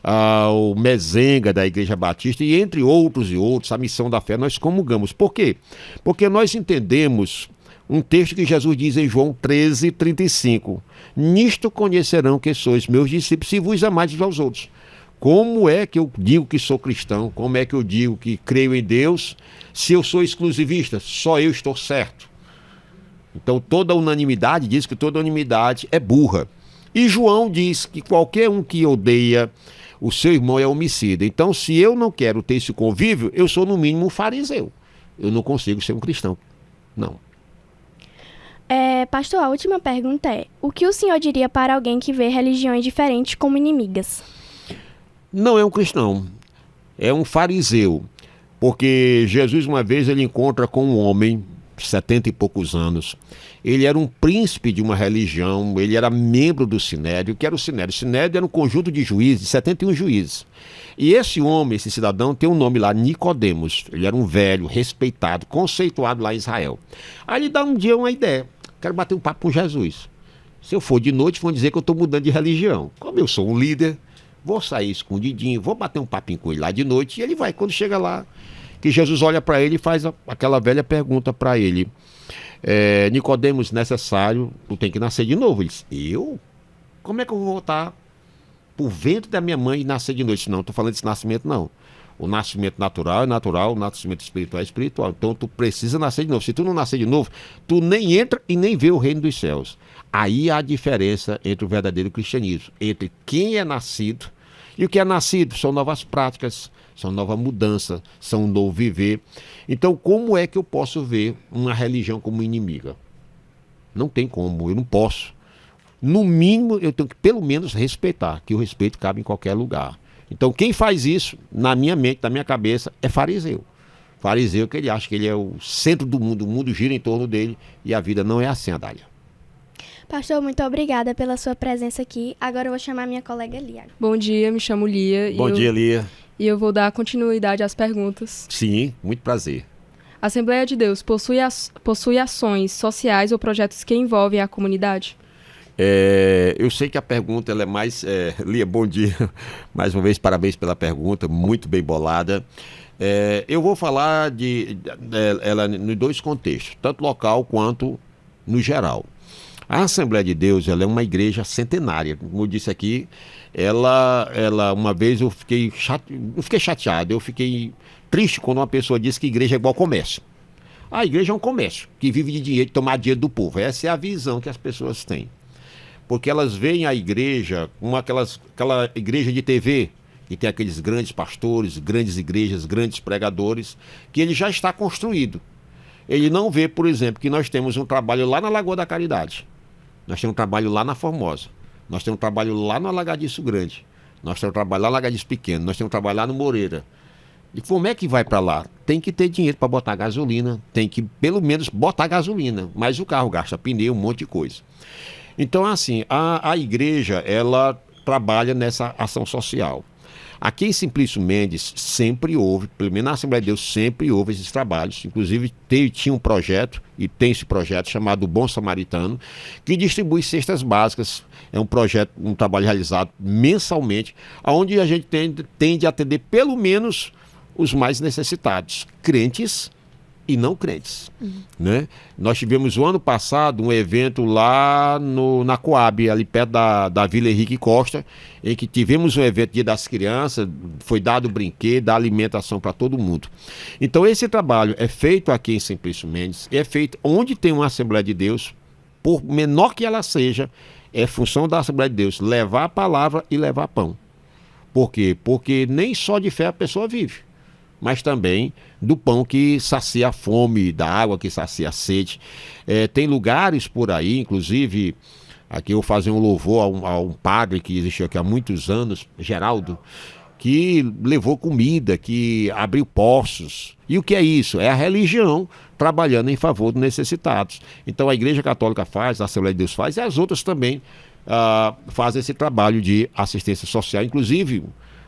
o Mezenga da Igreja Batista, e entre outros e outros, a Missão da Fé, nós comungamos. Por quê? Porque nós entendemos um texto que Jesus diz em João 13:35. Nisto conhecerão que sois meus discípulos, se vos amardes aos outros. Como é que eu digo que sou cristão? Como é que eu digo que creio em Deus? Se eu sou exclusivista, só eu estou certo. Então toda unanimidade diz que toda unanimidade é burra. E João diz que qualquer um que odeia o seu irmão é homicida. Então se eu não quero ter esse convívio, eu sou no mínimo um fariseu. Eu não consigo ser um cristão. Não. Pastor, a última pergunta é: o que o senhor diria para alguém que vê religiões diferentes como inimigas? Não é um cristão, é um fariseu. Porque Jesus, uma vez, ele encontra com um homem, 70 e poucos anos. Ele era um príncipe de uma religião, ele era membro do Sinédrio. O que era o Sinédrio? O Sinédrio era um conjunto de juízes, 71 juízes. E esse homem, esse cidadão, tem um nome lá, Nicodemos. Ele era um velho, respeitado, conceituado lá em Israel. Aí ele dá um dia uma ideia: quero bater um papo com Jesus. Se eu for de noite, vão dizer que eu estou mudando de religião. Como eu sou um líder, vou sair escondidinho, vou bater um papinho com ele lá de noite. E ele vai, quando chega lá, que Jesus olha para ele e faz aquela velha pergunta para ele: Nicodemos, necessário, tu tem que nascer de novo. Ele diz: eu? Como é que eu vou voltar pro ventre da minha mãe e nascer de noite? Não, não estou falando desse nascimento, não. O nascimento natural é natural, o nascimento espiritual é espiritual. Então tu precisa nascer de novo. Se tu não nascer de novo, tu nem entra e nem vê o reino dos céus. Aí há a diferença entre o verdadeiro cristianismo, entre quem é nascido e o que é nascido. São novas práticas, são nova mudança, são um novo viver. Então, como é que eu posso ver uma religião como inimiga? Não tem como, eu não posso. No mínimo, eu tenho que pelo menos respeitar, que o respeito cabe em qualquer lugar. Então, quem faz isso, na minha mente, na minha cabeça, é fariseu. Fariseu que ele acha que ele é o centro do mundo gira em torno dele, e a vida não é assim, Adália. Pastor, muito obrigada pela sua presença aqui. Agora eu vou chamar minha colega Lia. Bom dia, me chamo Lia. Bom dia, Lia. E eu vou dar continuidade às perguntas. Sim, muito prazer. A Assembleia de Deus possui ações sociais ou projetos que envolvem a comunidade? Eu sei que a pergunta ela é mais... Lia, bom dia. Mais uma vez, parabéns pela pergunta, muito bem bolada. Eu vou falar ela em dois contextos, tanto local quanto no geral. A Assembleia de Deus ela é uma igreja centenária. Como eu disse aqui, ela uma vez eu fiquei chateado, eu fiquei triste quando uma pessoa disse que igreja é igual comércio. A igreja é um comércio que vive de dinheiro, de tomar dinheiro do povo. Essa é a visão que as pessoas têm. Porque elas veem a igreja como aquela igreja de TV, que tem aqueles grandes pastores, grandes igrejas, grandes pregadores, que ele já está construído. Ele não vê, por exemplo, que nós temos um trabalho lá na Lagoa da Caridade. Nós temos um trabalho lá na Formosa. Nós temos um trabalho lá no Alagadiço Grande. Nós temos um trabalho lá no Alagadiço Pequeno. Nós temos um trabalho lá no Moreira. E como é que vai para lá? Tem que ter dinheiro para botar gasolina, tem que pelo menos botar gasolina, mas o carro gasta pneu, um monte de coisa. Então, assim, a igreja, ela trabalha nessa ação social. Aqui em Simplício Mendes sempre houve, pelo menos na Assembleia de Deus sempre houve esses trabalhos. Inclusive tinha um projeto, e tem esse projeto chamado Bom Samaritano, que distribui cestas básicas. É um projeto, um trabalho realizado mensalmente, onde a gente tende a atender pelo menos os mais necessitados, crentes e não crentes. Né? Nós tivemos o ano passado um evento lá na Coab, ali perto da Vila Henrique Costa, em que tivemos um evento Dia das Crianças, foi dado brinquedo, dado alimentação para todo mundo. Então esse trabalho é feito aqui em Simplício Mendes, é feito onde tem uma Assembleia de Deus, por menor que ela seja, é função da Assembleia de Deus levar a palavra e levar pão. Por quê? Porque nem só de fé a pessoa vive, mas também do pão que sacia a fome, da água que sacia a sede. Tem lugares por aí, inclusive, aqui eu vou fazer um louvor a um padre que existiu aqui há muitos anos, Geraldo, que levou comida, que abriu poços. E o que é isso? É a religião trabalhando em favor dos necessitados. Então a Igreja Católica faz, a Assembleia de Deus faz, e as outras também fazem esse trabalho de assistência social. Inclusive,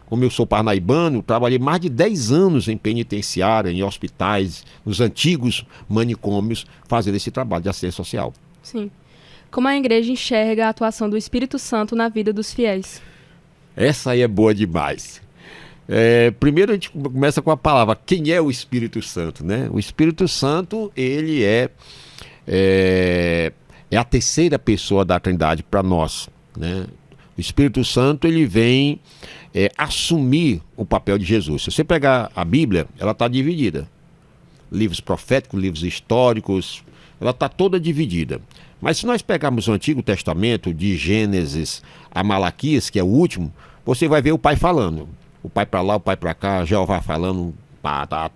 como eu sou parnaibano, trabalhei mais de 10 anos em penitenciária, em hospitais, nos antigos manicômios, fazendo esse trabalho de assistência social. Sim. Como a igreja enxerga a atuação do Espírito Santo na vida dos fiéis? Essa aí é boa demais. Primeiro a gente começa com a palavra, quem é o Espírito Santo, né? O Espírito Santo, ele é a terceira pessoa da Trindade para nós, né? O Espírito Santo, ele vem assumir o papel de Jesus. Se você pegar a Bíblia, ela está dividida. Livros proféticos, livros históricos, ela está toda dividida. Mas se nós pegarmos o Antigo Testamento, de Gênesis a Malaquias, que é o último, você vai ver o Pai falando. O Pai para lá, o Pai para cá, Jeová falando, tá.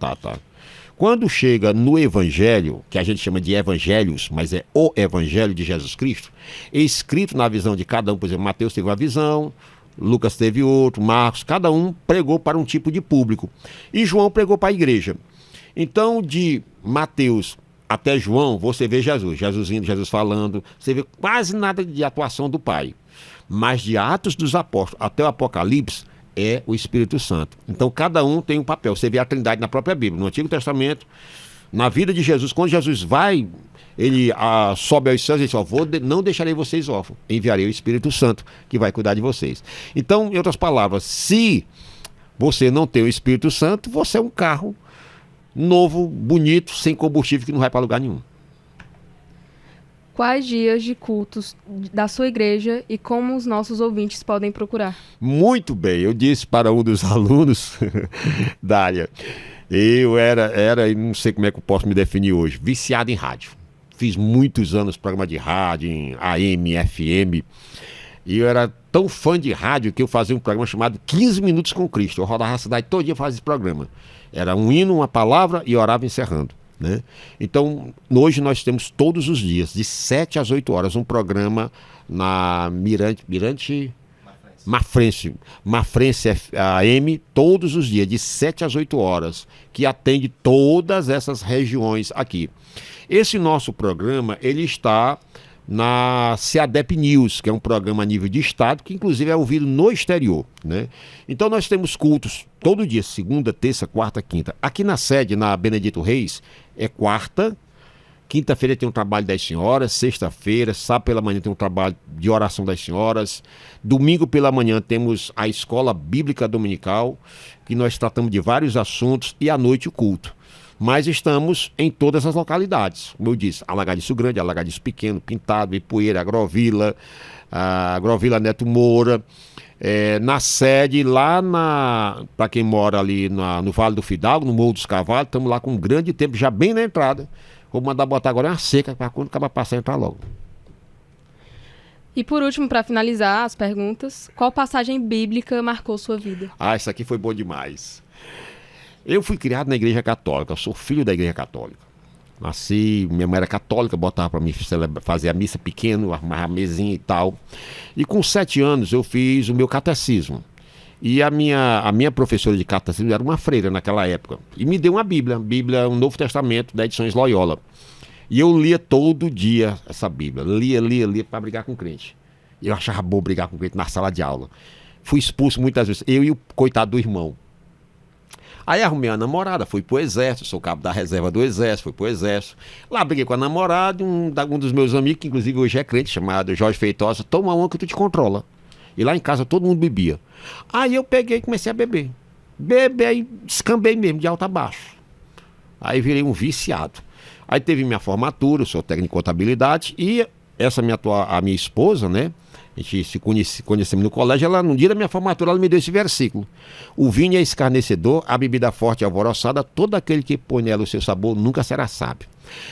Quando chega no Evangelho, que a gente chama de Evangelhos, mas é o Evangelho de Jesus Cristo, escrito na visão de cada um, por exemplo, Mateus teve uma visão, Lucas teve outro, Marcos, cada um pregou para um tipo de público. E João pregou para a igreja. Então, de Mateus até João, você vê Jesus indo, Jesus falando, você vê quase nada de atuação do Pai. Mas de Atos dos Apóstolos até o Apocalipse, é o Espírito Santo. Então cada um tem um papel. Você vê a Trindade na própria Bíblia, no Antigo Testamento, na vida de Jesus. Quando Jesus vai, ele sobe aos céus e diz, não deixarei vocês órfãos, enviarei o Espírito Santo, que vai cuidar de vocês. Então, em outras palavras, se você não tem o Espírito Santo, você é um carro novo, bonito, sem combustível, que não vai para lugar nenhum. Quais dias de cultos da sua igreja e como os nossos ouvintes podem procurar? Muito bem, eu disse para um dos alunos da área, eu era, e não sei como é que eu posso me definir hoje, viciado em rádio. Fiz muitos anos programa de rádio, em AM, FM, e eu era tão fã de rádio que eu fazia um programa chamado 15 Minutos com Cristo. Eu rodava a cidade todo dia fazia esse programa. Era um hino, uma palavra e orava encerrando. Né? Então, hoje nós temos todos os dias, de 7 às 8 horas, um programa na Mafrense AM, todos os dias, de 7 às 8 horas, que atende todas essas regiões aqui. Esse nosso programa, ele está na CEADEP News, que é um programa a nível de estado, que inclusive é ouvido no exterior, né? Então nós temos cultos todo dia, segunda, terça, quarta, quinta. Aqui na sede, na Benedito Reis, é quarta, quinta-feira tem um trabalho das senhoras, sexta-feira, sábado pela manhã tem um trabalho de oração das senhoras, domingo pela manhã temos a escola bíblica dominical, que nós tratamos de vários assuntos, e à noite o culto. Mas estamos em todas as localidades, como eu disse, Alagadiço Grande, Alagadiço Pequeno, Pintado, Ipueira, Agrovila, Neto Moura, na sede, lá para quem mora ali no Vale do Fidalgo, no Morro dos Cavalos, estamos lá com um grande tempo, já bem na entrada. Vou mandar botar agora uma seca, para quando acabar passar, entrar logo. E por último, para finalizar as perguntas, qual passagem bíblica marcou sua vida? Isso aqui foi bom demais. Eu fui criado na Igreja Católica, eu sou filho da Igreja Católica. Nasci, minha mãe era católica, botava para mim fazer a missa pequena, arrumar a mesinha e tal. E com 7 anos eu fiz o meu catecismo. E a minha professora de catecismo era uma freira naquela época. E me deu uma Bíblia, um Novo Testamento da Edições Loyola. E eu lia todo dia essa Bíblia. Lia para brigar com crente. Eu achava bom brigar com crente na sala de aula. Fui expulso muitas vezes, eu e o coitado do irmão. Aí arrumei uma namorada, fui pro exército, sou cabo da reserva do exército, fui pro exército. Lá briguei com a namorada, um dos meus amigos, que inclusive hoje é crente, chamado Jorge Feitosa, toma uma que tu te controla. E lá em casa todo mundo bebia. Aí eu peguei e comecei a beber. Aí descambei mesmo, de alto a baixo. Aí virei um viciado. Aí teve minha formatura, eu sou técnico em contabilidade, e essa a minha esposa, né? A gente se conhecemos no colégio, ela, no dia da minha formatura, ela me deu esse versículo. O vinho é escarnecedor, a bebida forte e alvoroçada, todo aquele que põe nela o seu sabor nunca será sábio.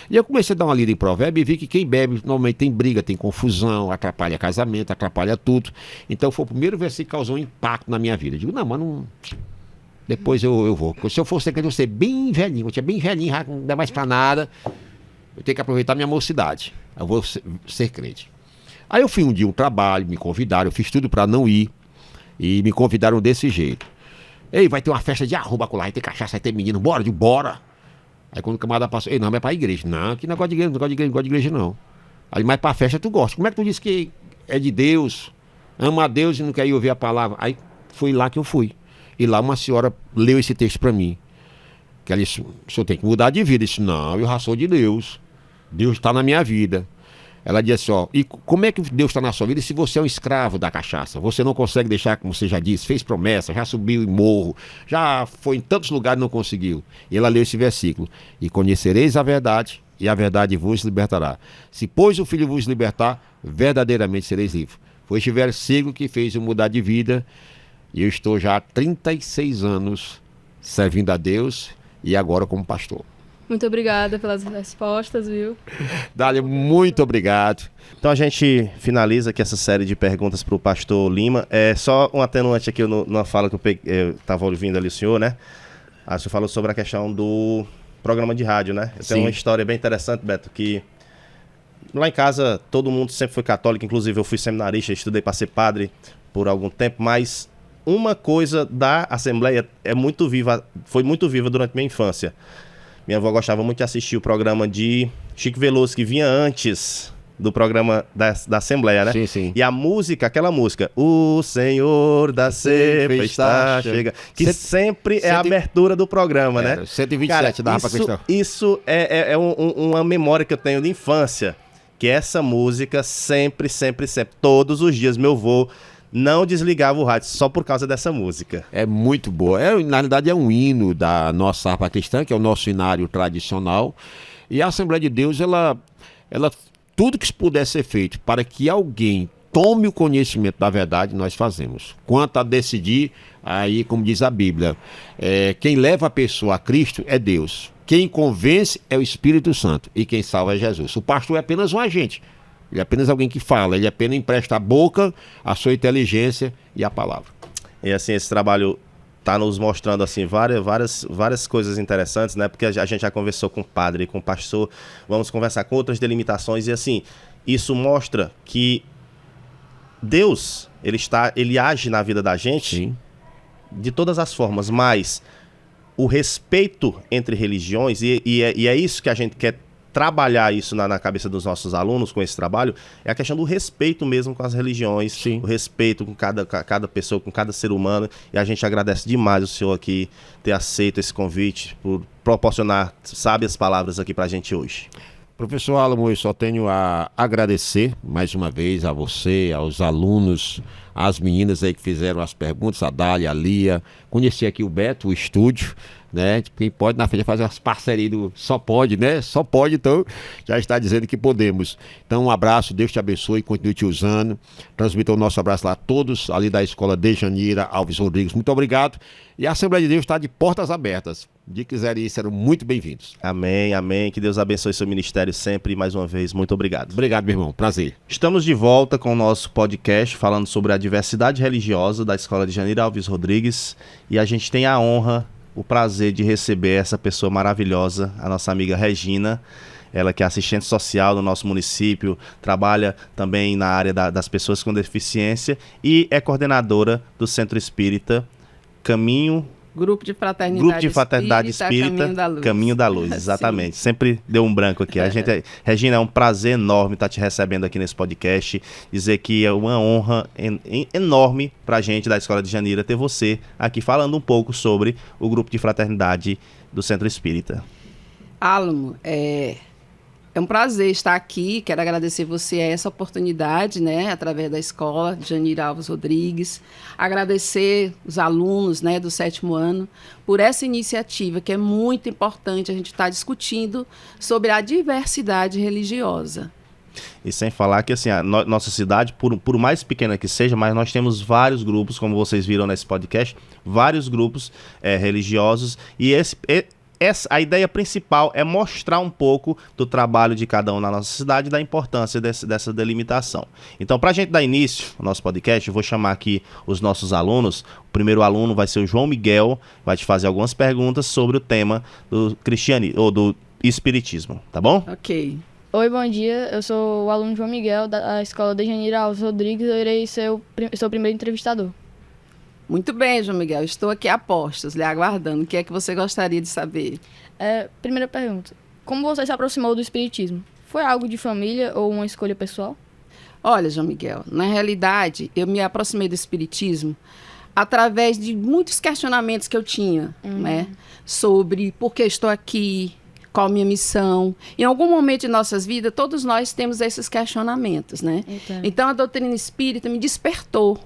E eu comecei a dar uma lida em provérbio e vi que quem bebe normalmente tem briga, tem confusão, atrapalha casamento, atrapalha tudo. Então foi o primeiro versículo que causou um impacto na minha vida. Eu digo, não, mas não... Depois eu vou. Se eu fosse crente, eu ser bem velhinho, eu tinha bem velhinho, já não dá mais pra nada. Eu tenho que aproveitar minha mocidade. Eu vou ser crente. Aí eu fui um dia um trabalho, me convidaram, eu fiz tudo para não ir. E me convidaram desse jeito. Ei, vai ter uma festa de arroba com lá, vai ter cachaça, vai ter menino, bora. Aí quando o camarada passou, ei, não, mas é pra igreja. Não, que negócio de igreja, não gosto de igreja não. Aí, mas pra festa tu gosta. Como é que tu disse que é de Deus, ama a Deus e não quer ir ouvir a palavra? Aí foi lá que eu fui. E lá uma senhora leu esse texto para mim. Que ela disse, o senhor tem que mudar de vida. Eu disse, não, eu já sou de Deus. Deus está na minha vida. Ela disse, ó, e como é que Deus está na sua vida se você é um escravo da cachaça? Você não consegue deixar, como você já disse, fez promessa, já subiu em morro, já foi em tantos lugares e não conseguiu. E ela leu esse versículo. E conhecereis a verdade, e a verdade vos libertará. Se, pois, o Filho vos libertar, verdadeiramente sereis livres. Foi este versículo que fez eu mudar de vida. E eu estou já há 36 anos servindo a Deus e agora como pastor. Muito obrigada pelas respostas, viu? Dália, muito obrigado. Então a gente finaliza aqui essa série de perguntas para o pastor Lima. É só um atenuante aqui numa fala que eu estava ouvindo ali o senhor, né? O senhor falou sobre a questão do programa de rádio, né? Eu tenho uma história bem interessante, Beto, que lá em casa todo mundo sempre foi católico, inclusive eu fui seminarista, estudei para ser padre por algum tempo, mas uma coisa da Assembleia foi muito viva durante minha infância. Minha avó gostava muito de assistir o programa de Chico Veloso, que vinha antes do programa da Assembleia, né? Sim, sim. E a música, aquela música, O Senhor da Cepa está chega, que sempre é a abertura do programa, né? 127 dava pra questão. Isso é uma memória que eu tenho de infância, que essa música sempre, todos os dias meu avô não desligava o rádio só por causa dessa música. É muito boa. Na realidade, é um hino da nossa harpa cristã, que é o nosso hinário tradicional. E a Assembleia de Deus, ela tudo que puder ser feito para que alguém tome o conhecimento da verdade, nós fazemos. Quanto a decidir, aí, como diz a Bíblia, quem leva a pessoa a Cristo é Deus. Quem convence é o Espírito Santo. E quem salva é Jesus. O pastor é apenas um agente. Ele é apenas alguém que fala, ele apenas empresta a boca, a sua inteligência e a palavra. E assim, esse trabalho está nos mostrando assim, várias coisas interessantes, né? Porque a gente já conversou com o padre, com o pastor, vamos conversar com outras delimitações, e assim, isso mostra que Deus, ele age na vida da gente. Sim. De todas as formas, mas o respeito entre religiões, e é isso que a gente quer trabalhar isso na cabeça dos nossos alunos com esse trabalho, é a questão do respeito mesmo com as religiões. Sim. O respeito com cada pessoa, com cada ser humano, e a gente agradece demais o senhor aqui ter aceito esse convite, por proporcionar sábias palavras aqui pra gente hoje. Professor Álamo, eu só tenho a agradecer mais uma vez a você, aos alunos, às meninas aí que fizeram as perguntas, a Dália, a Lia, conheci aqui o Beto, o estúdio, né? Quem pode na frente fazer umas parcerias do Só Pode, né? Só pode, então já está dizendo que podemos. Então um abraço, Deus te abençoe, continue te usando. Transmita o nosso abraço lá a todos ali da Escola Dejanira Alves Rodrigues. Muito obrigado. E a Assembleia de Deus está de portas abertas. De quiserem ir, serão muito bem-vindos. Amém, amém. Que Deus abençoe seu ministério sempre e mais uma vez, muito obrigado. Obrigado, meu irmão. Prazer. Estamos de volta com o nosso podcast falando sobre a diversidade religiosa da Escola Dejanira Alves Rodrigues, e a gente tem a honra, o prazer de receber essa pessoa maravilhosa, a nossa amiga Regina. ela que é assistente social no nosso município, trabalha também na área das pessoas com deficiência e é coordenadora do Centro Espírita Grupo de Fraternidade Espírita, Caminho da Luz. Exatamente. Sempre deu um branco aqui. Regina, é um prazer enorme estar te recebendo aqui nesse podcast. Dizer que é uma honra enorme para a gente da Escola de Janira ter você aqui falando um pouco sobre o Grupo de Fraternidade do Centro Espírita. Álamo, é um prazer estar aqui. Quero agradecer você a essa oportunidade, né, através da escola de Janira Alves Rodrigues. Agradecer os alunos, né, do 7º ano por essa iniciativa, que é muito importante a gente estar discutindo sobre a diversidade religiosa. E sem falar que assim, nossa cidade, por mais pequena que seja, mas nós temos vários grupos, como vocês viram nesse podcast, vários grupos religiosos, e a ideia principal é mostrar um pouco do trabalho de cada um na nossa cidade e da importância dessa delimitação. Então, para a gente dar início ao nosso podcast, eu vou chamar aqui os nossos alunos. O primeiro aluno vai ser o João Miguel, vai te fazer algumas perguntas sobre o tema do cristianismo, ou do espiritismo, tá bom? Ok. Oi, bom dia. Eu sou o aluno João Miguel, da Escola de Janira Alves Rodrigues. Eu irei ser o primeiro entrevistador. Muito bem, João Miguel. Estou aqui a postos, lhe aguardando. O que é que você gostaria de saber? Primeira pergunta. Como você se aproximou do espiritismo? Foi algo de família ou uma escolha pessoal? Olha, João Miguel, na realidade, eu me aproximei do espiritismo através de muitos questionamentos que eu tinha, né? Sobre por que estou aqui, qual a minha missão. Em algum momento de nossas vidas, todos nós temos esses questionamentos, né? Então, a doutrina espírita me despertou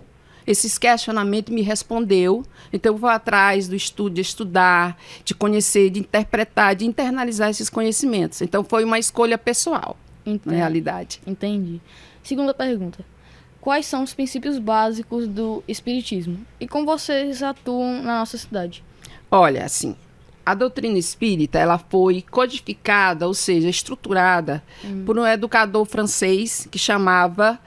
esses questionamentos, me respondeu. Então, eu vou atrás do estudo, de estudar, de conhecer, de interpretar, de internalizar esses conhecimentos. Então, foi uma escolha pessoal, na realidade. Entendi. Segunda pergunta. Quais são os princípios básicos do espiritismo? E como vocês atuam na nossa cidade? Olha, assim, a doutrina espírita, ela foi codificada, ou seja, estruturada por um educador francês que chamava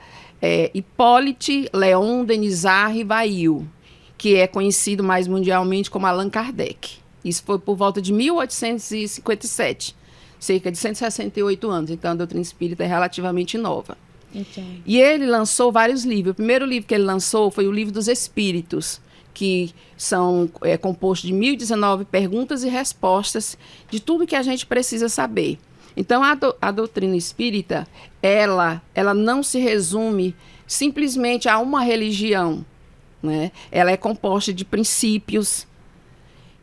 Hippolyte Léon Denisard Rivail, que é conhecido mais mundialmente como Allan Kardec. Isso foi por volta de 1857, cerca de 168 anos. Então, a doutrina espírita é relativamente nova. E ele lançou vários livros. O primeiro livro que ele lançou foi o Livro dos Espíritos, que são composto de 1019 perguntas e respostas de tudo que a gente precisa saber. Então, a doutrina espírita, ela não se resume simplesmente a uma religião, né? Ela é composta de princípios,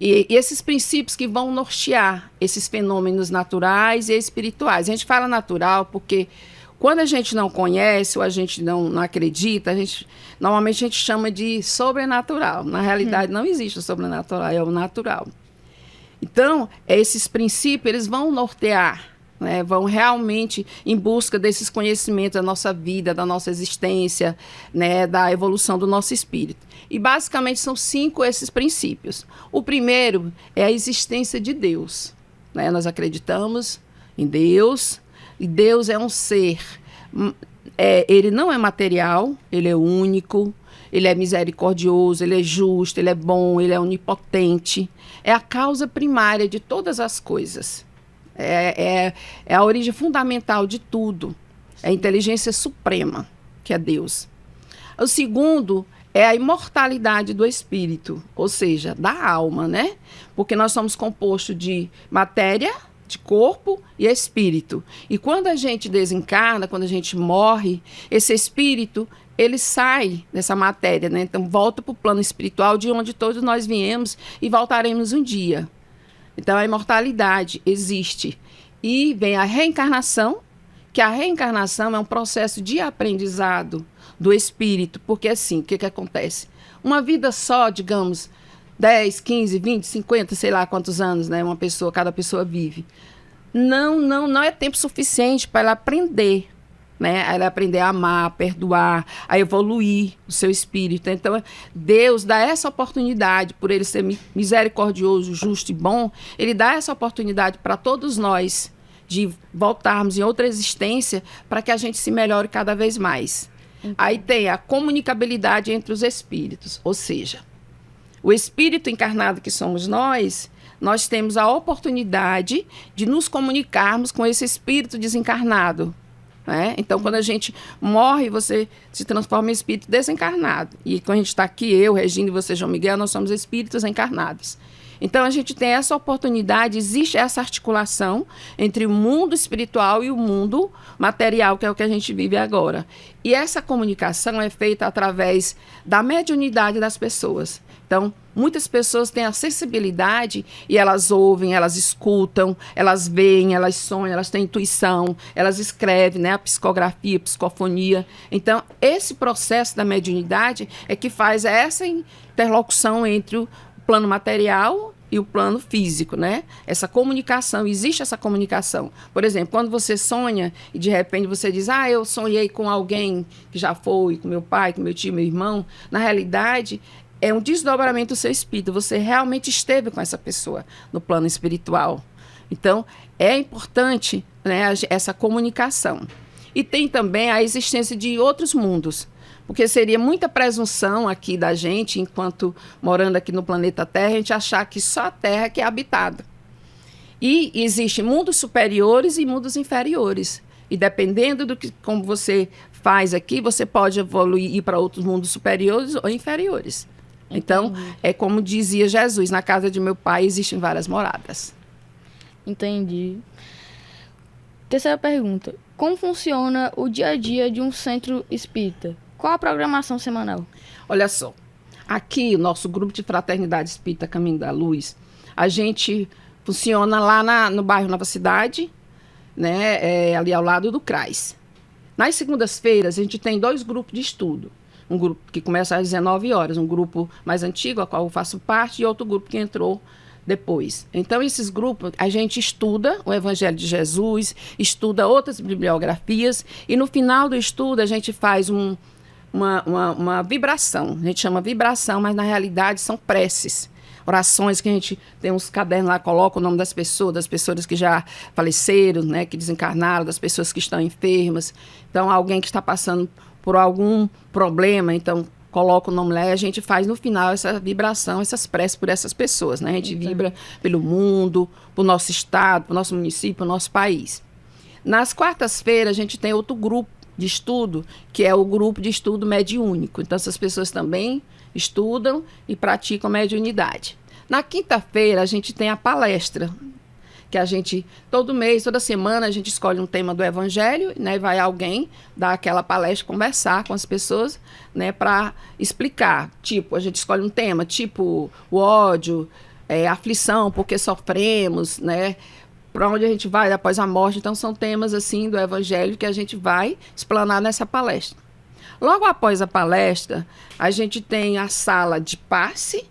e esses princípios que vão nortear esses fenômenos naturais e espirituais. A gente fala natural porque quando a gente não conhece ou a gente não acredita, normalmente a gente chama de sobrenatural. Na realidade, não existe o sobrenatural, é o natural. Então, esses princípios, eles vão nortear, né, vão realmente em busca desses conhecimentos da nossa vida, da nossa existência, né, da evolução do nosso espírito. E basicamente são 5 esses princípios. O primeiro é a existência de Deus, né? Nós acreditamos em Deus, e Deus é um ser, ele não é material, ele é único, ele é misericordioso, ele é justo, ele é bom, ele é onipotente. É a causa primária de todas as coisas. É a origem fundamental de tudo. É a inteligência suprema, que é Deus. O segundo é a imortalidade do espírito, ou seja, da alma, né? Porque nós somos compostos de matéria, de corpo e espírito. E quando a gente desencarna, quando a gente morre, esse espírito, ele sai dessa matéria, né? Então volta para o plano espiritual de onde todos nós viemos e voltaremos um dia. Então, a imortalidade existe. E vem a reencarnação, que a reencarnação é um processo de aprendizado do espírito. Porque, assim, o que acontece? Uma vida só, digamos, 10, 15, 20, 50, sei lá quantos anos, né, cada pessoa vive. Não é tempo suficiente para ela aprender. Né? Ela aprender a amar, a perdoar, a evoluir o seu espírito. Então, Deus dá essa oportunidade, por ele ser misericordioso, justo e bom, ele dá essa oportunidade para todos nós de voltarmos em outra existência para que a gente se melhore cada vez mais. Aí tem a comunicabilidade entre os espíritos, ou seja, o espírito encarnado que somos nós nós temos a oportunidade de nos comunicarmos com esse espírito desencarnado. Né? Então, quando a gente morre, você se transforma em espírito desencarnado. E quando a gente está aqui, eu, Regina e você, João Miguel, nós somos espíritos encarnados. Então, a gente tem essa oportunidade, existe essa articulação entre o mundo espiritual e o mundo material, que é o que a gente vive agora. E essa comunicação é feita através da mediunidade das pessoas. Então, muitas pessoas têm a sensibilidade e elas ouvem, elas escutam, elas veem, elas sonham, elas têm intuição, elas escrevem, né, a psicografia, a psicofonia. Então, esse processo da mediunidade é que faz essa interlocução entre o plano material e o plano físico, né? Essa comunicação, existe essa comunicação. Por exemplo, quando você sonha e de repente você diz, eu sonhei com alguém que já foi, com meu pai, com meu tio, meu irmão, na realidade é um desdobramento do seu espírito, você realmente esteve com essa pessoa no plano espiritual. Então, é importante, né, essa comunicação. E tem também a existência de outros mundos, porque seria muita presunção aqui da gente, enquanto morando aqui no planeta Terra, a gente achar que só a Terra que é habitada. E existem mundos superiores e mundos inferiores. E dependendo do que, como você faz aqui, você pode evoluir e ir para outros mundos superiores ou inferiores. Então, é como dizia Jesus, na casa de meu pai existem várias moradas. Entendi. Terceira pergunta. Como funciona o dia a dia de um centro espírita? Qual a programação semanal? Olha só, aqui o nosso grupo de Fraternidade Espírita Caminho da Luz, a gente funciona lá no bairro Nova Cidade, né, ali ao lado do CRAS. Nas segundas-feiras, a gente tem 2 grupos de estudo. Um grupo que começa às 19 horas, um grupo mais antigo, a qual eu faço parte, e outro grupo que entrou depois. Então, esses grupos, a gente estuda o Evangelho de Jesus, estuda outras bibliografias, e no final do estudo a gente faz uma vibração. A gente chama vibração, mas na realidade são preces. Orações que a gente tem uns cadernos lá, coloca o nome das pessoas que já faleceram, né, que desencarnaram, das pessoas que estão enfermas. Então, alguém que está passando por algum problema, então coloca o nome lá e a gente faz no final essa vibração, essas preces por essas pessoas, né? A gente vibra pelo mundo, pro nosso estado, pro nosso município, pro nosso país. Nas quartas-feiras, a gente tem outro grupo de estudo, que é o grupo de estudo mediúnico. Então, essas pessoas também estudam e praticam mediunidade. Na quinta-feira, a gente tem a palestra, que a gente, todo mês, toda semana, a gente escolhe um tema do Evangelho, né, e vai alguém dar aquela palestra, conversar com as pessoas, né, para explicar. Tipo, a gente escolhe um tema, tipo o ódio, aflição, porque sofremos, né, para onde a gente vai após a morte. Então, são temas assim do Evangelho que a gente vai explanar nessa palestra. Logo após a palestra, a gente tem a sala de passe,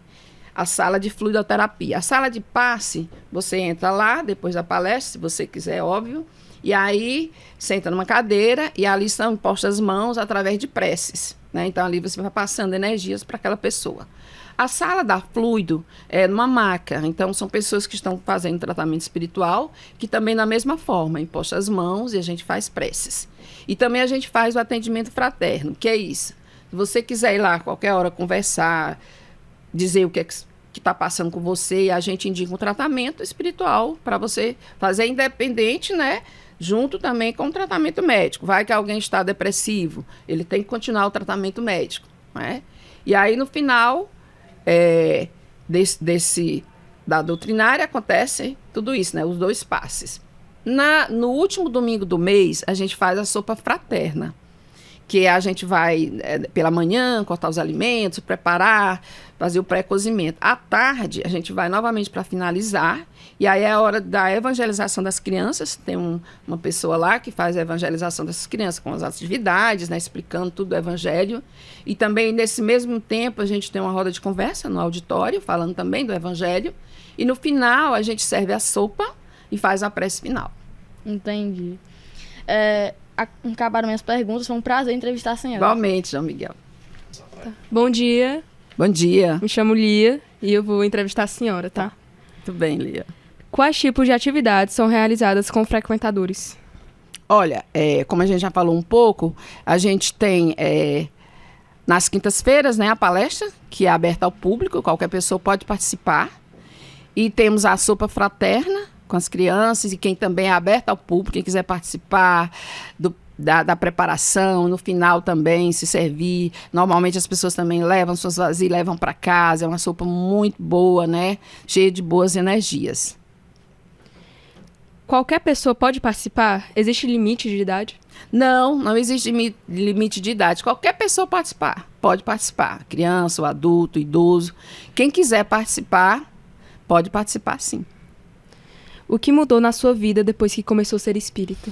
a sala de fluidoterapia. A sala de passe, você entra lá depois da palestra, se você quiser, óbvio, e aí senta numa cadeira e ali são impostas as mãos através de preces, né? Então ali você vai passando energias para aquela pessoa. A sala da fluido é numa maca, então são pessoas que estão fazendo tratamento espiritual, que também da mesma forma, imposta as mãos e a gente faz preces. E também a gente faz o atendimento fraterno, que é isso. Se você quiser ir lá a qualquer hora conversar, dizer o que está passando com você, e a gente indica um tratamento espiritual para você fazer independente, né? Junto também com o tratamento médico. Vai que alguém está depressivo, ele tem que continuar o tratamento médico, né? E aí, no final da doutrinária, acontece tudo isso, né? Os 2 passes. No último domingo do mês, a gente faz a sopa fraterna, que a gente vai pela manhã cortar os alimentos, preparar, fazer o pré-cozimento. À tarde, a gente vai novamente para finalizar, e aí é a hora da evangelização das crianças. Tem uma pessoa lá que faz a evangelização dessas crianças com as atividades, né, explicando tudo do Evangelho. E também, nesse mesmo tempo, a gente tem uma roda de conversa no auditório, falando também do Evangelho. E no final, a gente serve a sopa e faz a prece final. Entendi. Acabaram minhas perguntas, foi um prazer entrevistar a senhora. Igualmente, João Miguel. Tá. Bom dia. Bom dia. Me chamo Lia e eu vou entrevistar a senhora, tá? Tudo bem, Lia. Quais tipos de atividades são realizadas com frequentadores? Olha, como a gente já falou um pouco, a gente tem nas quintas-feiras, né, a palestra, que é aberta ao público, qualquer pessoa pode participar. E temos a sopa fraterna com as crianças e quem também é aberta ao público, quem quiser participar da preparação, no final também se servir. Normalmente as pessoas também levam suas vasilhas, levam para casa. É uma sopa muito boa, né? Cheia de boas energias. Qualquer pessoa pode participar? Existe limite de idade? Não existe limite de idade. Qualquer pessoa pode participar. Criança, o adulto, o idoso. Quem quiser participar, pode participar sim. O que mudou na sua vida depois que começou a ser espírita?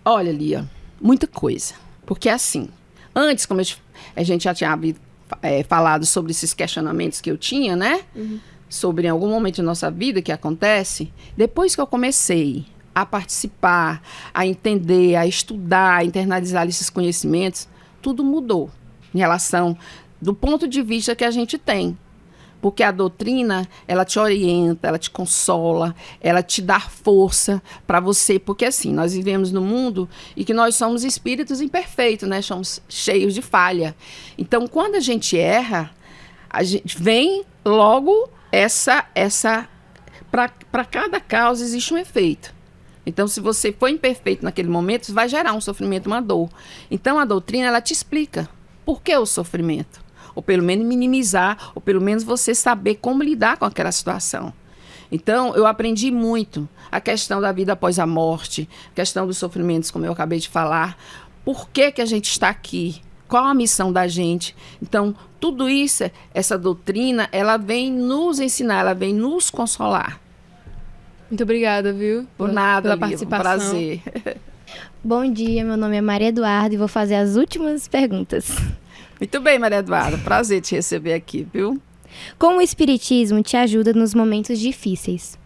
Olha, Lia, muita coisa. Porque assim, antes, como a gente já tinha falado sobre esses questionamentos que eu tinha, né? Sobre em algum momento da nossa vida que acontece. Depois que eu comecei a participar, a entender, a estudar, a internalizar esses conhecimentos, tudo mudou em relação do ponto de vista que a gente tem. Porque a doutrina, ela te orienta, ela te consola, ela te dá força para você. Porque assim, nós vivemos num mundo e que nós somos espíritos imperfeitos, né? Somos cheios de falha. Então, quando a gente erra, a gente vem logo para cada causa existe um efeito. Então, se você for imperfeito naquele momento, isso vai gerar um sofrimento, uma dor. Então, a doutrina, ela te explica por que o sofrimento. Ou pelo menos minimizar, ou pelo menos você saber como lidar com aquela situação. Então, eu aprendi muito a questão da vida após a morte, a questão dos sofrimentos, como eu acabei de falar. Por que a gente está aqui? Qual a missão da gente? Então, tudo isso, essa doutrina, ela vem nos ensinar, ela vem nos consolar. Muito obrigada, viu? Por nada, pela Lívia, participação. Um prazer. Bom dia, meu nome é Maria Eduarda e vou fazer as últimas perguntas. Muito bem, Maria Eduarda. Prazer te receber aqui, viu? Como o Espiritismo te ajuda nos momentos difíceis?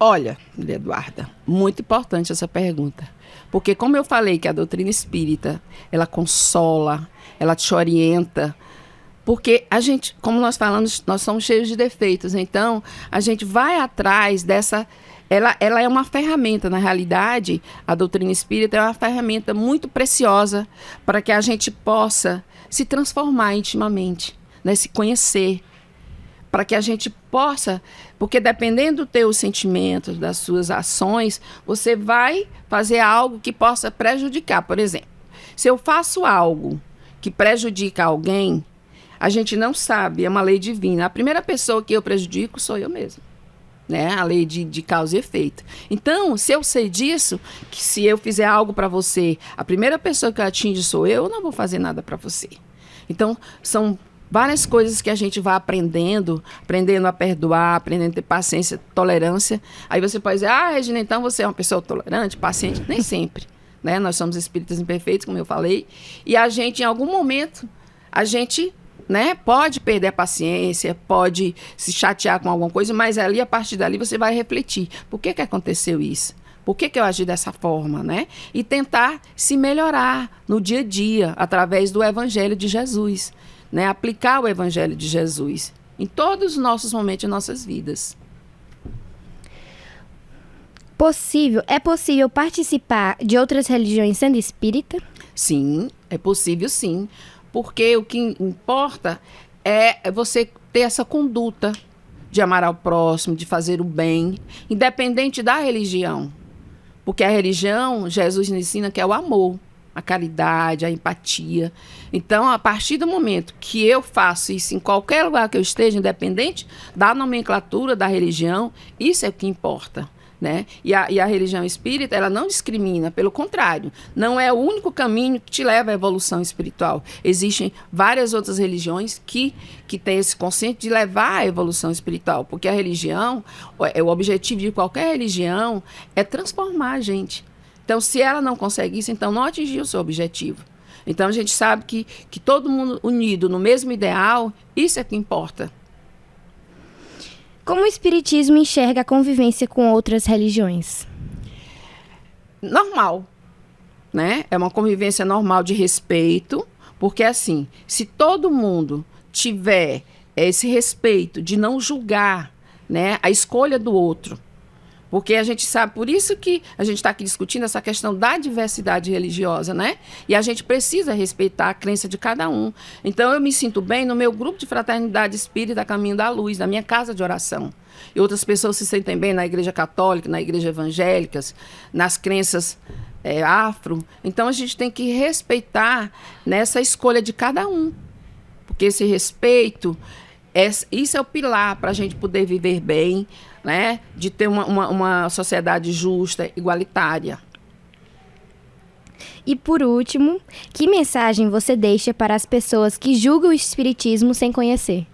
Olha, Maria Eduarda, muito importante essa pergunta. Porque como eu falei que a doutrina espírita, ela consola, ela te orienta. Porque a gente, como nós falamos, nós somos cheios de defeitos. Então, a gente vai atrás dessa... Ela é uma ferramenta, na realidade, a doutrina espírita é uma ferramenta muito preciosa para que a gente possa se transformar intimamente, né? Se conhecer, para que a gente possa, porque dependendo dos teus sentimentos, das suas ações, você vai fazer algo que possa prejudicar. Por exemplo, se eu faço algo que prejudica alguém, a gente não sabe, é uma lei divina. A primeira pessoa que eu prejudico sou eu mesma. Né? A lei de causa e efeito. Então, se eu sei disso, que se eu fizer algo para você, a primeira pessoa que atinge sou eu não vou fazer nada para você. Então, são várias coisas que a gente vai aprendendo a perdoar, aprendendo a ter paciência, tolerância. Aí você pode dizer, Regina, então você é uma pessoa tolerante, paciente? Nem sempre. Né? Nós somos espíritas imperfeitos, como eu falei, e a gente, em algum momento, a gente... né? Pode perder a paciência, pode se chatear com alguma coisa, mas ali, a partir dali, você vai refletir. Por que aconteceu isso? Por que eu agi dessa forma, né? E tentar se melhorar no dia a dia, através do Evangelho de Jesus, né? Aplicar o Evangelho de Jesus em todos os nossos momentos de nossas vidas. É possível participar de outras religiões sendo espírita? Sim, é possível sim. Porque o que importa é você ter essa conduta de amar ao próximo, de fazer o bem, independente da religião. Porque a religião, Jesus nos ensina que é o amor, a caridade, a empatia. Então, a partir do momento que eu faço isso em qualquer lugar que eu esteja, independente da nomenclatura da religião, isso é o que importa. Né? E a religião espírita, ela não discrimina, pelo contrário, não é o único caminho que te leva à evolução espiritual. Existem várias outras religiões que têm esse conceito de levar à evolução espiritual, porque a religião, o objetivo de qualquer religião é transformar a gente. Então, se ela não consegue isso, então não atingiu o seu objetivo. Então, a gente sabe que todo mundo unido no mesmo ideal, isso é que importa. Como o Espiritismo enxerga a convivência com outras religiões? Normal, né? É uma convivência normal de respeito, porque assim, se todo mundo tiver esse respeito de não julgar, né, a escolha do outro, Porque a gente sabe, por isso que a gente está aqui discutindo essa questão da diversidade religiosa, né? E a gente precisa respeitar a crença de cada um. Então, eu me sinto bem no meu grupo de fraternidade espírita Caminho da Luz, na minha casa de oração. E outras pessoas se sentem bem na igreja católica, na igreja evangélica, nas crenças afro. Então, a gente tem que respeitar nessa escolha de cada um. Porque esse respeito, isso é o pilar para a gente poder viver bem, né? De ter uma sociedade justa, igualitária. E por último, que mensagem você deixa para as pessoas que julgam o espiritismo sem conhecer?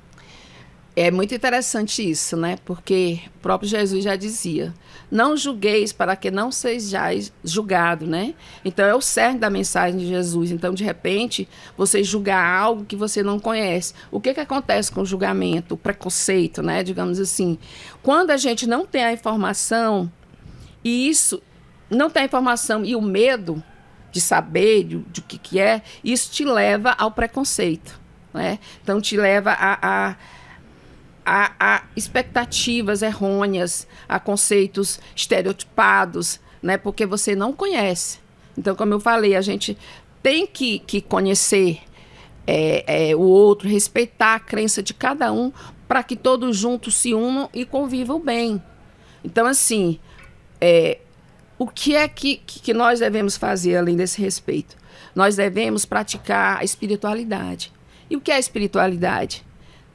É muito interessante isso, né? Porque o próprio Jesus já dizia: não julgueis para que não sejais julgado, né? Então é o cerne da mensagem de Jesus. Então, de repente, você julgar algo que você não conhece. O que acontece com o julgamento, o preconceito, né? Digamos assim, quando a gente não tem a informação, e isso não tem a informação e o medo de saber de o que é, isso te leva ao preconceito, né? Então te leva a expectativas errôneas, a conceitos estereotipados, né? Porque você não conhece. Então, como eu falei, a gente tem que conhecer o outro, respeitar a crença de cada um, para que todos juntos se unam e convivam bem. Então, assim, o que é que nós devemos fazer além desse respeito? Nós devemos praticar a espiritualidade. E o que é a espiritualidade?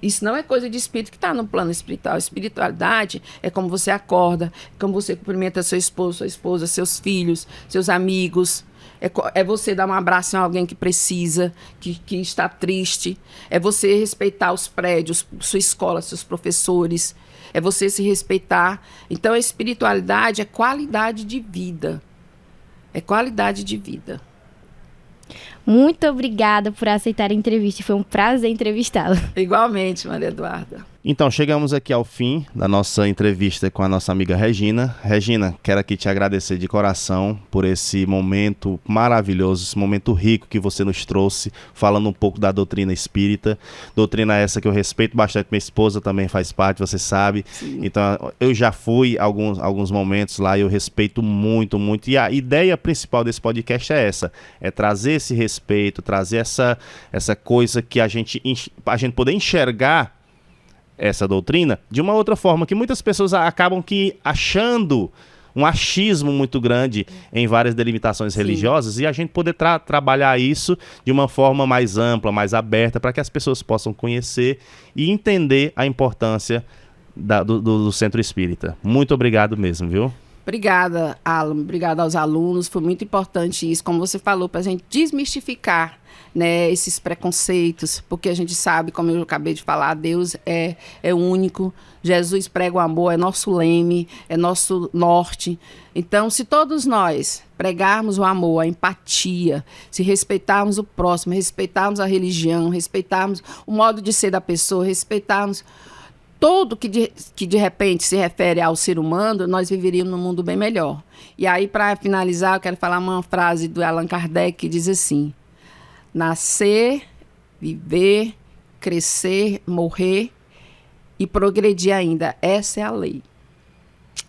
Isso não é coisa de espírito que está no plano espiritual. A espiritualidade é como você acorda, como você cumprimenta seu esposo, sua esposa, seus filhos, seus amigos. É você dar um abraço em alguém que precisa, que está triste. É você respeitar os prédios, sua escola, seus professores. É você se respeitar. Então, a espiritualidade é qualidade de vida. É qualidade de vida. Muito obrigada por aceitar a entrevista. Foi um prazer entrevistá-la. Igualmente, Maria Eduarda. Então, chegamos aqui ao fim da nossa entrevista com a nossa amiga Regina. Regina, quero aqui te agradecer de coração por esse momento maravilhoso, esse momento rico que você nos trouxe, falando um pouco da doutrina espírita. Doutrina essa que eu respeito bastante, minha esposa também faz parte, você sabe. Sim. Então, eu já fui alguns momentos lá e eu respeito muito, muito. E a ideia principal desse podcast é essa, é trazer esse respeito, trazer essa coisa que a gente poder enxergar essa doutrina de uma outra forma, que muitas pessoas acabam achando um achismo muito grande em várias delimitações religiosas, e a gente poder trabalhar isso de uma forma mais ampla, mais aberta, para que as pessoas possam conhecer e entender a importância do Centro Espírita. Muito obrigado mesmo, viu? Obrigada, Alan. Obrigada aos alunos. Foi muito importante isso, como você falou, para a gente desmistificar, né, esses preconceitos, porque a gente sabe, como eu acabei de falar, Deus é único, Jesus prega o amor, é nosso leme, é nosso norte. Então, se todos nós pregarmos o amor, a empatia, se respeitarmos o próximo, respeitarmos a religião, respeitarmos o modo de ser da pessoa, respeitarmos tudo que de repente se refere ao ser humano, nós viveríamos num mundo bem melhor. E aí, para finalizar, eu quero falar uma frase do Allan Kardec que diz assim: nascer, viver, crescer, morrer e progredir ainda. Essa é a lei.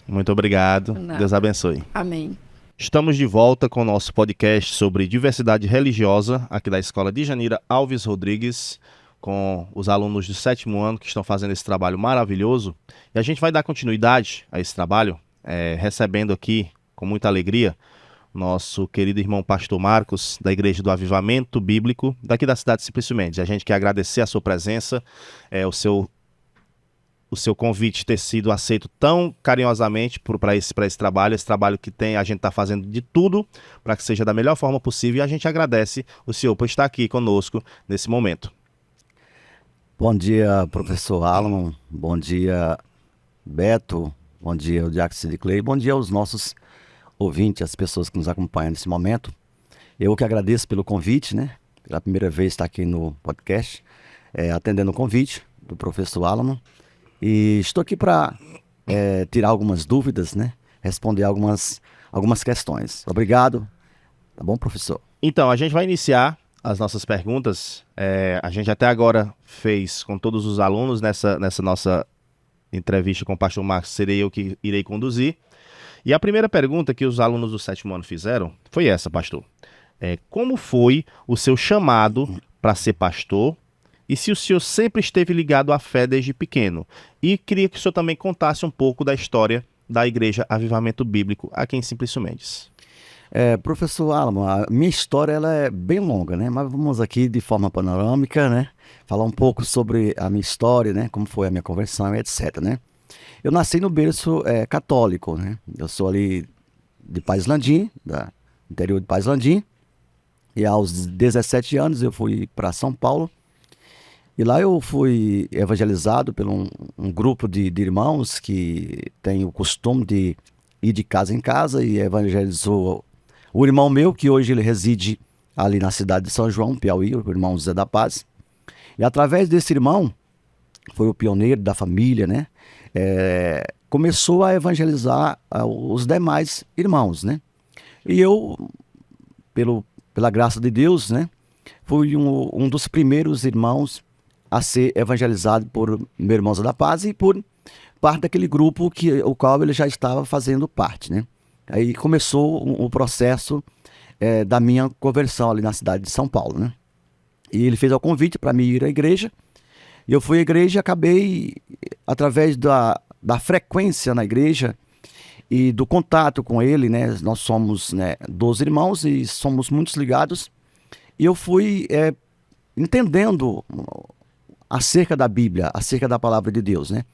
Muito obrigado. Deus abençoe. Amém. Estamos de volta com o nosso podcast sobre diversidade religiosa, aqui da Escola de Janira Alves Rodrigues, com os alunos do 7º ano que estão fazendo esse trabalho maravilhoso. E a gente vai dar continuidade a esse trabalho, recebendo aqui, com muita alegria, nosso querido irmão Pastor Marcos, da Igreja do Avivamento Bíblico, daqui da cidade de Simplício Mendes. A gente quer agradecer a sua presença, o seu convite ter sido aceito tão carinhosamente para esse trabalho que a gente está fazendo de tudo para que seja da melhor forma possível, e a gente agradece o senhor por estar aqui conosco nesse momento. Bom dia, professor Alan, bom dia, Beto, bom dia, o Diácono Cid Clay, bom dia aos nossos ouvintes, as pessoas que nos acompanham nesse momento. Eu que agradeço pelo convite, né? Pela primeira vez estar aqui no podcast, atendendo o convite do professor Alan. E estou aqui para tirar algumas dúvidas, né? Responder algumas questões. Obrigado. Tá bom, professor? Então, a gente vai iniciar as nossas perguntas. A gente até agora fez com todos os alunos nessa nossa entrevista com o pastor Marcos serei eu que irei conduzir. E a primeira pergunta que os alunos do 7º ano fizeram foi essa, pastor. Como foi o seu chamado para ser pastor e se o senhor sempre esteve ligado à fé desde pequeno? E queria que o senhor também contasse um pouco da história da Igreja Avivamento Bíblico aqui em Simplício Mendes. Professor Alamo, a minha história ela é bem longa, né? Mas vamos aqui de forma panorâmica, né? Falar um pouco sobre a minha história, né? Como foi a minha conversão, etc, né? Eu nasci no berço católico, né? Eu sou ali de País Landim, interior de País Landim. E aos 17 anos eu fui para São Paulo. E lá eu fui evangelizado por um grupo de irmãos que tem o costume de ir de casa em casa e evangelizou o irmão meu, que hoje ele reside ali na cidade de São João, Piauí, o irmão José da Paz. E através desse irmão, foi o pioneiro da família, né? Começou a evangelizar os demais irmãos, né? E eu, pela graça de Deus, né? Fui um dos primeiros irmãos a ser evangelizado por meu irmão José da Paz e por parte daquele grupo o qual ele já estava fazendo parte, né? Aí começou o processo da minha conversão ali na cidade de São Paulo, né? E ele fez o convite para mim ir à igreja. E eu fui à igreja e acabei, através da frequência na igreja e do contato com ele, né? Nós somos 12 irmãos e somos muito ligados. E eu fui entendendo acerca da Bíblia, acerca da palavra de Deus, né?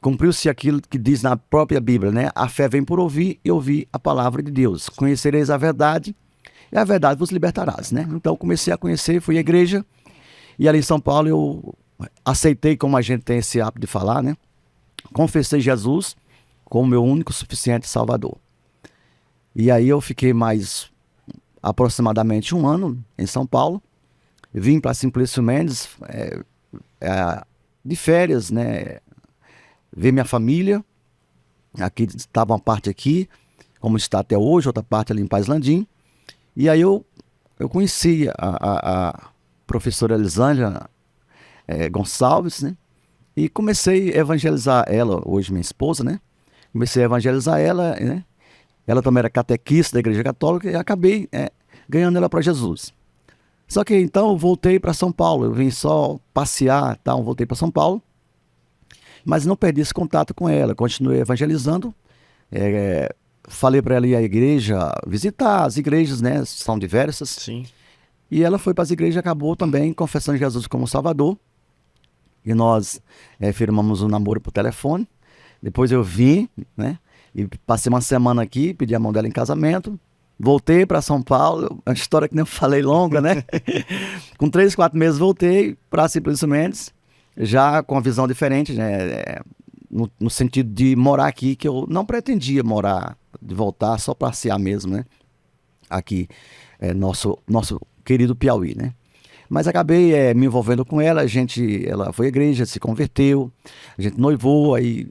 Cumpriu-se aquilo que diz na própria Bíblia, né? A fé vem por ouvir e ouvir a palavra de Deus. Conhecereis a verdade e a verdade vos libertarás, né? Então comecei a conhecer, fui à igreja e ali em São Paulo eu aceitei, como a gente tem esse hábito de falar, né? Confessei Jesus como meu único suficiente Salvador. E aí eu fiquei mais aproximadamente 1 ano em São Paulo. Vim para Simplício Mendes de férias, né? Ver minha família. Aqui estava uma parte aqui, como está até hoje, outra parte ali em País Landim. E aí eu conheci a professora Elisângela Gonçalves, né? E comecei a evangelizar ela, hoje minha esposa, né? Comecei a evangelizar ela, né? Ela também era catequista da Igreja Católica e acabei ganhando ela para Jesus. Só que então eu voltei para São Paulo, eu vim só passear, tal, voltei para São Paulo, mas não perdi esse contato com ela, continuei evangelizando, falei para ela ir à igreja, visitar as igrejas, né? São diversas. Sim. E ela foi para as igrejas e acabou também confessando Jesus como Salvador. E nós firmamos um namoro por telefone. Depois eu vim, né? E passei uma semana aqui, pedi a mão dela em casamento. Voltei para São Paulo, uma história que nem eu falei longa, né? Com 3, 4 meses voltei para Simplício Mendes, já com uma visão diferente, né? No sentido de morar aqui, que eu não pretendia morar, de voltar só para passear mesmo, né? Aqui, nosso querido Piauí, né? Mas acabei me envolvendo com ela, ela foi à igreja, se converteu, a gente noivou, aí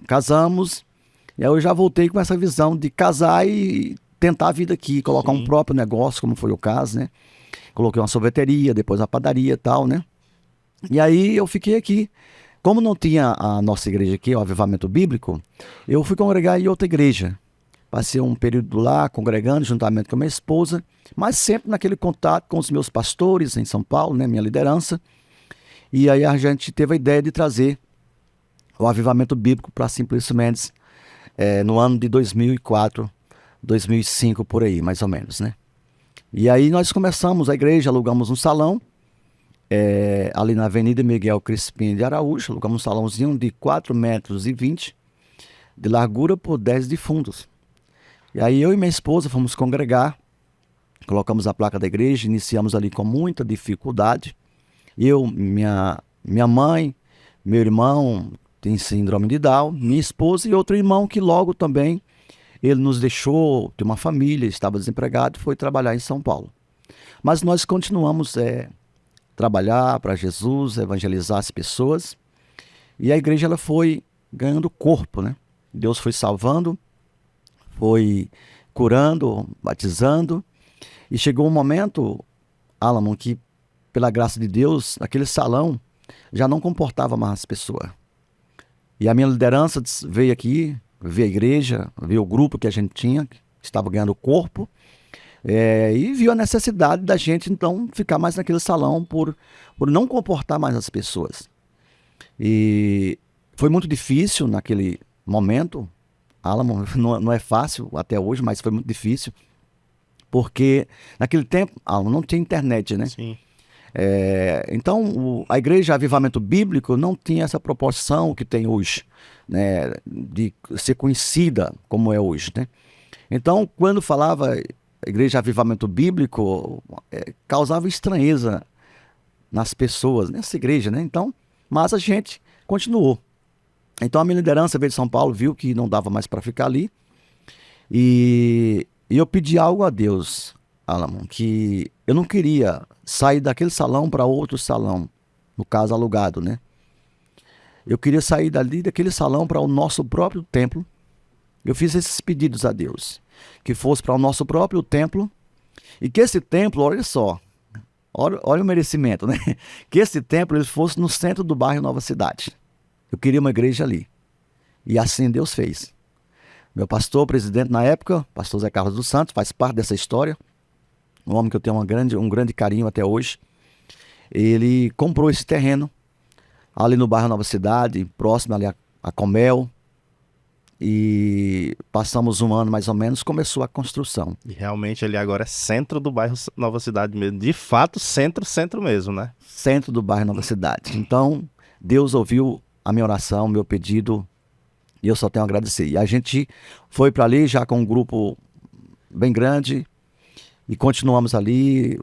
casamos, e aí eu já voltei com essa visão de casar e tentar a vida aqui, colocar um próprio negócio, como foi o caso, né? Coloquei uma sorveteria, depois uma padaria e tal, né? E aí eu fiquei aqui. Como não tinha a nossa igreja aqui, o Avivamento Bíblico, eu fui congregar em outra igreja. Passei um período lá, congregando, juntamente com a minha esposa, mas sempre naquele contato com os meus pastores em São Paulo, né, minha liderança. E aí a gente teve a ideia de trazer o Avivamento Bíblico para Simplício Mendes no ano de 2004, 2005, por aí, mais ou menos, né? E aí nós começamos a igreja, alugamos um salão, ali na Avenida Miguel Crispim de Araújo, alugamos um salãozinho de 4,20 metros de largura por 10 de fundos. E aí eu e minha esposa fomos congregar, colocamos a placa da igreja, iniciamos ali com muita dificuldade. Eu, minha mãe, meu irmão tem síndrome de Down, minha esposa e outro irmão que logo também ele nos deixou, tem uma família, estava desempregado e foi trabalhar em São Paulo. Mas nós continuamos trabalhar para Jesus, evangelizar as pessoas. E a igreja ela foi ganhando corpo, né? Deus foi salvando, foi curando, batizando. E chegou um momento, Alamo, que pela graça de Deus, aquele salão já não comportava mais as pessoas. E a minha liderança veio aqui, veio a igreja, veio o grupo que a gente tinha, que estava ganhando corpo, e viu a necessidade da gente, então, ficar mais naquele salão por não comportar mais as pessoas. E foi muito difícil naquele momento, Alamo, não é fácil até hoje, mas foi muito difícil, porque naquele tempo, Alamo, não tinha internet, né? Sim. Então, a Igreja Avivamento Bíblico não tinha essa proporção que tem hoje, né, de ser conhecida como é hoje, né? Então, quando falava Igreja Avivamento Bíblico, causava estranheza nas pessoas, nessa igreja, né? Então, mas a gente continuou. Então, a minha liderança veio de São Paulo, viu que não dava mais para ficar ali, e eu pedi algo a Deus, Alamo, que eu não queria sair daquele salão para outro salão, no caso alugado, né? Eu queria sair daquele salão para o nosso próprio templo. Eu fiz esses pedidos a Deus, que fosse para o nosso próprio templo, e que esse templo, olha só, olha o merecimento, né? Que esse templo ele fosse no centro do bairro Nova Cidade. Eu queria uma igreja ali, e assim Deus fez. Meu pastor, presidente na época, pastor Zé Carlos dos Santos, faz parte dessa história, um homem que eu tenho um grande carinho até hoje. Ele comprou esse terreno ali no bairro Nova Cidade, próximo ali a Comel, e passamos um ano mais ou menos, começou a construção. E realmente ali agora é centro do bairro Nova Cidade mesmo, de fato centro mesmo, né? Centro do bairro Nova Cidade. Então, Deus ouviu a minha oração, o meu pedido, e eu só tenho a agradecer. E a gente foi para ali já com um grupo bem grande, e continuamos ali,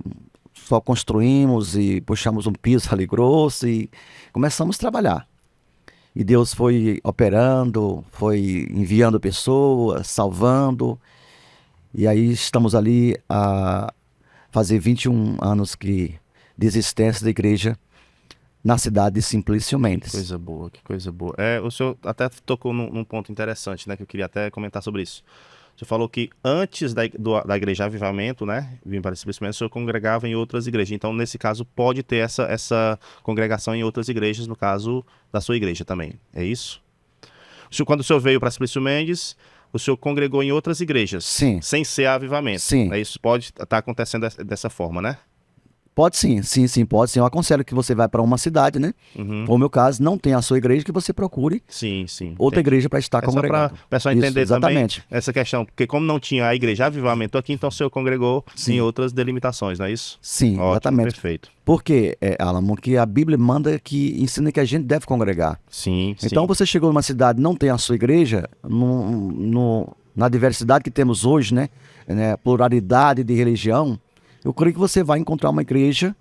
só construímos e puxamos um piso ali grosso e começamos a trabalhar. E Deus foi operando, foi enviando pessoas, salvando. E aí estamos ali a fazer 21 anos de existência da igreja na cidade de Simplício Mendes. Que coisa boa. O senhor até tocou num ponto interessante, né, que eu queria até comentar sobre isso. O senhor falou que antes da Igreja Avivamento, né, vim para Simplício Mendes, o senhor congregava em outras igrejas. Então, nesse caso, pode ter essa congregação em outras igrejas, no caso da sua igreja também. É isso? Quando o senhor veio para Simplício Mendes, o senhor congregou em outras igrejas? Sim. Sem ser Avivamento? Sim. É isso pode estar acontecendo dessa forma, né? Pode sim, pode sim. Eu aconselho que você vá para uma cidade, né? Uhum. Ou no meu caso, não tem a sua igreja, que você procure outra igreja para estar congregando. Só para o pessoal entender exatamente. Também essa questão, porque como não tinha a Igreja Avivamento aqui, então o senhor congregou em outras delimitações, não é isso? Sim, ótimo, exatamente. Perfeito. Porque, Alamo, que a Bíblia manda que ensina que a gente deve congregar. Sim. Então você chegou numa cidade, não tem a sua igreja, na diversidade que temos hoje, né? Pluralidade de religião, eu creio que você vai encontrar uma igreja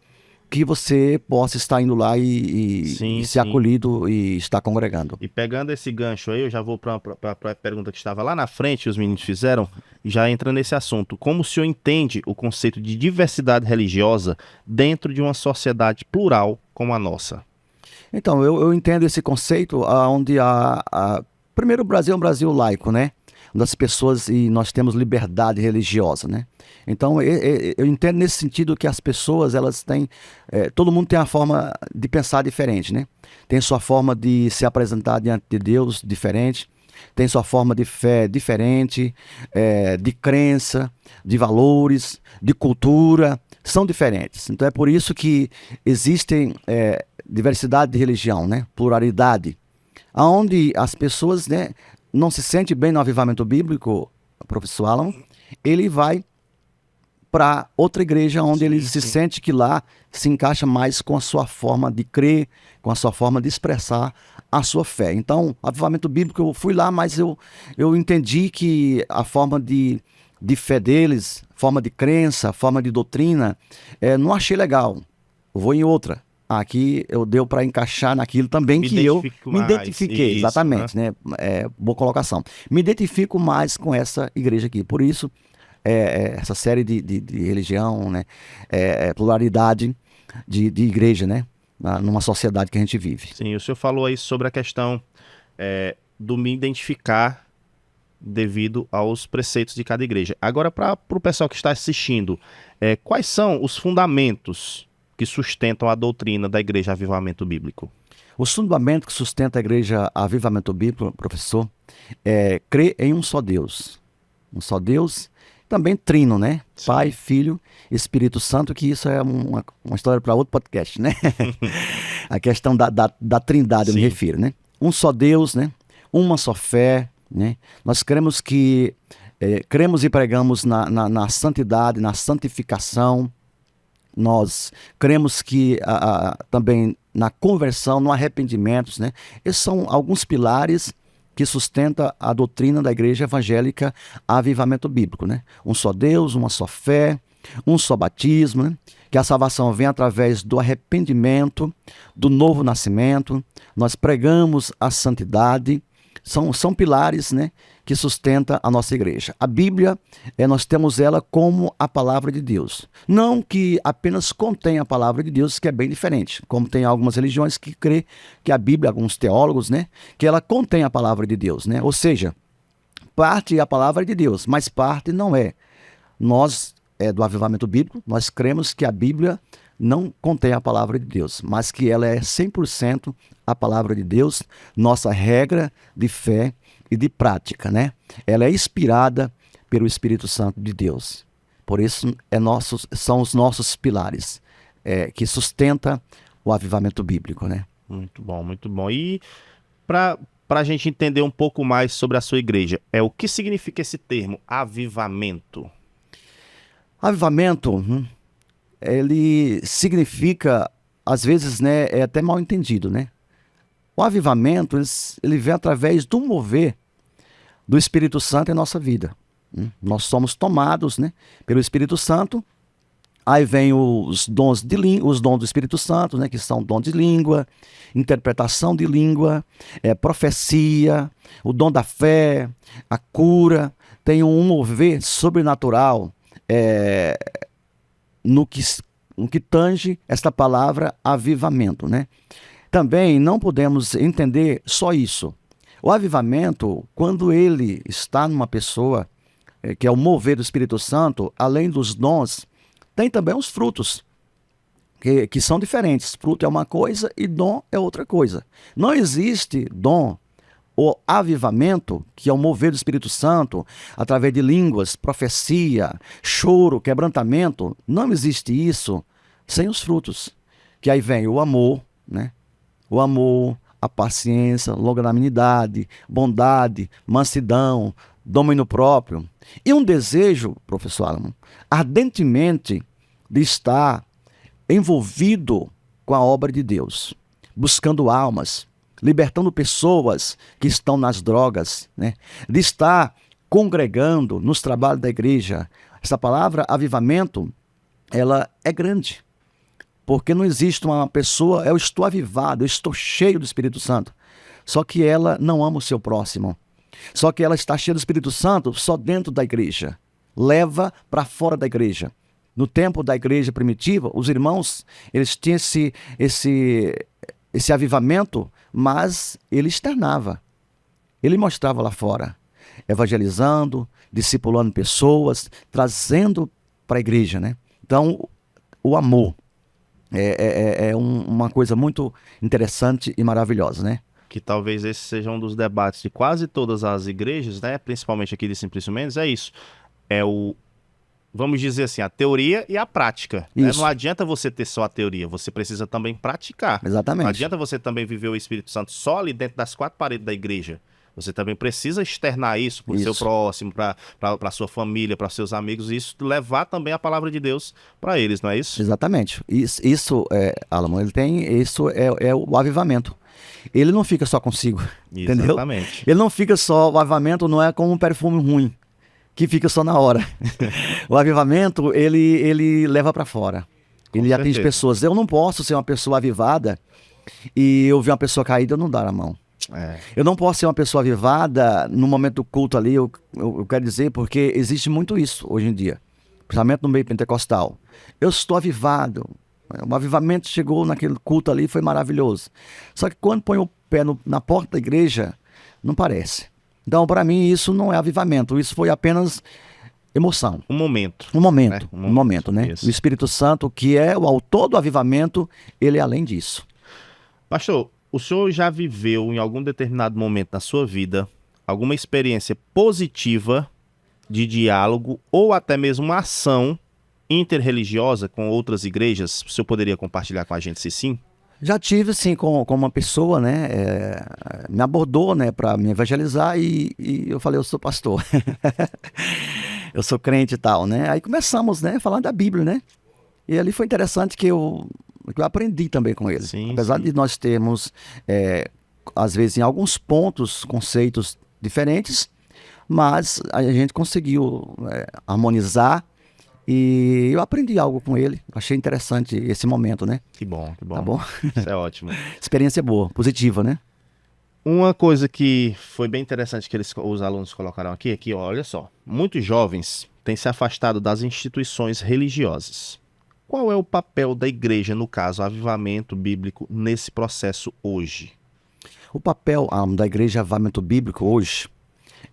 que você possa estar indo lá e ser acolhido e estar congregando. E pegando esse gancho aí, eu já vou para a pergunta que estava lá na frente, os meninos fizeram, já entra nesse assunto. Como o senhor entende o conceito de diversidade religiosa dentro de uma sociedade plural como a nossa? Então, eu entendo esse conceito onde primeiro o Brasil é um Brasil laico, né? Das pessoas, e nós temos liberdade religiosa, né? Então, eu entendo nesse sentido que as pessoas, elas têm, todo mundo tem uma forma de pensar diferente, né? Tem sua forma de se apresentar diante de Deus diferente, tem sua forma de fé diferente, de crença, de valores, de cultura, são diferentes. Então, é por isso que existem diversidade de religião, né? Pluralidade, onde as pessoas, né, não se sente bem no avivamento bíblico, professor Alamo, ele vai para outra igreja onde ele se sente que lá se encaixa mais com a sua forma de crer, com a sua forma de expressar a sua fé. Então, avivamento bíblico, eu fui lá, mas eu entendi que a forma de fé deles, forma de crença, forma de doutrina, não achei legal. Eu vou em outra. Aqui eu deu para encaixar naquilo também que eu me identifiquei, isso, exatamente, né? Boa colocação. Me identifico mais com essa igreja aqui. Por isso, essa série de religião, né? Pluralidade de igreja, né? Numa sociedade que a gente vive. Sim, o senhor falou aí sobre a questão do me identificar devido aos preceitos de cada igreja. Agora, para o pessoal que está assistindo, quais são os fundamentos que sustentam a doutrina da Igreja Avivamento Bíblico? O fundamento que sustenta a igreja Avivamento Bíblico, professor, é crer em um só Deus. Um só Deus, também trino, né? Sim. Pai, Filho, Espírito Santo, que isso é uma história para outro podcast, né? A questão da trindade, eu me Sim. refiro, né? Um só Deus, né? Uma só fé, né? Nós cremos e pregamos na santidade, na santificação. Nós cremos que também na conversão, no arrependimento, né? Esses são alguns pilares que sustentam a doutrina da igreja evangélica Avivamento Bíblico, né? Um só Deus, uma só fé, um só batismo, né? Que a salvação vem através do arrependimento, do novo nascimento. Nós pregamos a santidade. São pilares, né, que sustentam a nossa igreja. A Bíblia, nós temos ela como a palavra de Deus. Não que apenas contém a palavra de Deus, que é bem diferente. Como tem algumas religiões que crê que a Bíblia, alguns teólogos, né, que ela contém a palavra de Deus, né? Ou seja, parte é a palavra de Deus, mas parte não é. Nós, do Avivamento Bíblico, nós cremos que a Bíblia não contém a palavra de Deus, mas que ela é 100% a palavra de Deus, nossa regra de fé e de prática, né? Ela é inspirada pelo Espírito Santo de Deus. Por isso, são os nossos pilares que sustenta o avivamento bíblico, né? Muito bom, muito bom. E para a gente entender um pouco mais sobre a sua igreja, o que significa esse termo, avivamento? Avivamento, ele significa, às vezes, né, é até mal entendido, né? O avivamento, ele vem através do mover do Espírito Santo em nossa vida. Nós somos tomados, né, pelo Espírito Santo. Aí vem os dons do Espírito Santo, né, que são dom de língua, interpretação de língua, profecia, o dom da fé, a cura. Tem um mover sobrenatural no que tange esta palavra avivamento, né? Também não podemos entender só isso. O avivamento, quando ele está numa pessoa, que é o mover do Espírito Santo, além dos dons, tem também os frutos, que são diferentes. Fruto é uma coisa e dom é outra coisa. Não existe dom ou avivamento, que é o mover do Espírito Santo, através de línguas, profecia, choro, quebrantamento. Não existe isso sem os frutos. Que aí vem o amor, né? O amor, a paciência, longanimidade, bondade, mansidão, domínio próprio. E um desejo, professor Alan, ardentemente de estar envolvido com a obra de Deus, buscando almas, libertando pessoas que estão nas drogas, né? De estar congregando nos trabalhos da igreja. Essa palavra avivamento, ela é grande. Porque não existe uma pessoa, eu estou avivado, eu estou cheio do Espírito Santo. Só que ela não ama o seu próximo. Só que ela está cheia do Espírito Santo só dentro da igreja. Leva para fora da igreja. No tempo da igreja primitiva, os irmãos, eles tinham esse avivamento, mas ele externava. Ele mostrava lá fora, evangelizando, discipulando pessoas, trazendo para a igreja, né? Então, o amor uma coisa muito interessante e maravilhosa, né? Que talvez esse seja um dos debates de quase todas as igrejas, né? Principalmente aqui de Simplício Mendes, é isso. Vamos dizer assim, a teoria e a prática. Né? Não adianta você ter só a teoria, você precisa também praticar. Exatamente. Não adianta você também viver o Espírito Santo só ali dentro das quatro paredes da igreja. Você também precisa externar isso para o seu próximo, para a sua família, para seus amigos, e isso levar também a palavra de Deus para eles, não é isso? Exatamente. Isso Alamo, isso é o avivamento. Ele não fica só consigo, entendeu? Exatamente. Ele não fica só, o avivamento não é como um perfume ruim, que fica só na hora. O avivamento, ele leva para fora. Ele atinge pessoas. Eu não posso ser uma pessoa avivada e eu ver uma pessoa caída, eu não dar a mão. Eu não posso ser uma pessoa avivada no momento do culto ali, eu quero dizer, porque existe muito isso hoje em dia, principalmente no meio pentecostal. Eu estou avivado, o avivamento chegou naquele culto ali, foi maravilhoso. Só que quando põe o pé na porta da igreja, não parece. Então, para mim, isso não é avivamento, isso foi apenas emoção. Um momento, né? O Espírito Santo, que é o autor do avivamento, ele é além disso. Pastor, o senhor já viveu em algum determinado momento na sua vida alguma experiência positiva de diálogo ou até mesmo uma ação interreligiosa com outras igrejas? O senhor poderia compartilhar com a gente, se sim? Já tive, sim, com uma pessoa, né, me abordou, né, para me evangelizar e eu falei, eu sou pastor, eu sou crente e tal, né, aí começamos, né, falando da Bíblia, né, e ali foi interessante que eu aprendi também com ele, Sim, apesar sim. de nós termos, às vezes, em alguns pontos, conceitos diferentes, mas a gente conseguiu harmonizar. E eu aprendi algo com ele. Achei interessante esse momento, né? Que bom, que bom. Tá bom? Isso é ótimo. Experiência boa, positiva, né? Uma coisa que foi bem interessante que os alunos colocaram aqui é que, olha só, muitos jovens têm se afastado das instituições religiosas. Qual é o papel da igreja, no caso, Avivamento Bíblico, nesse processo hoje? O papel da Igreja Avivamento Bíblico hoje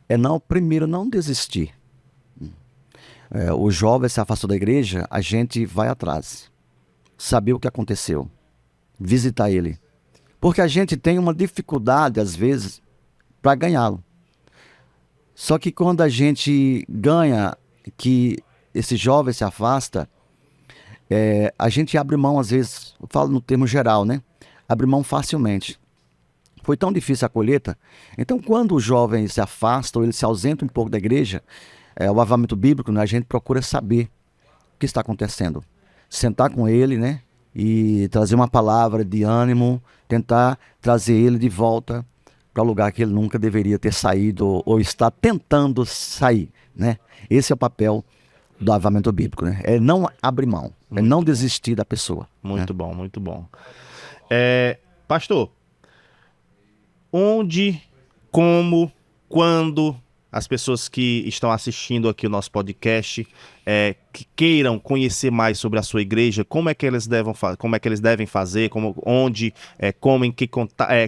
é, primeiro, não desistir. O jovem se afastou da igreja, a gente vai atrás, saber o que aconteceu, visitar ele. Porque a gente tem uma dificuldade, às vezes, para ganhá-lo. Só que quando a gente ganha, que esse jovem se afasta, a gente abre mão, às vezes, eu falo no termo geral, né? Abre mão facilmente. Foi tão difícil a colheita. Então, quando o jovem se afasta ou ele se ausenta um pouco da igreja, o avivamento bíblico, né, a gente procura saber o que está acontecendo. Sentar com ele, né, e trazer uma palavra de ânimo, tentar trazer ele de volta para o lugar que ele nunca deveria ter saído ou está tentando sair, né? Esse é o papel do avivamento bíblico, né? É não abrir mão, é não desistir da pessoa. Muito bom, muito bom. Pastor, onde, como, quando as pessoas que estão assistindo aqui o nosso podcast que queiram conhecer mais sobre a sua igreja, como é que eles devem fazer, onde, como, em que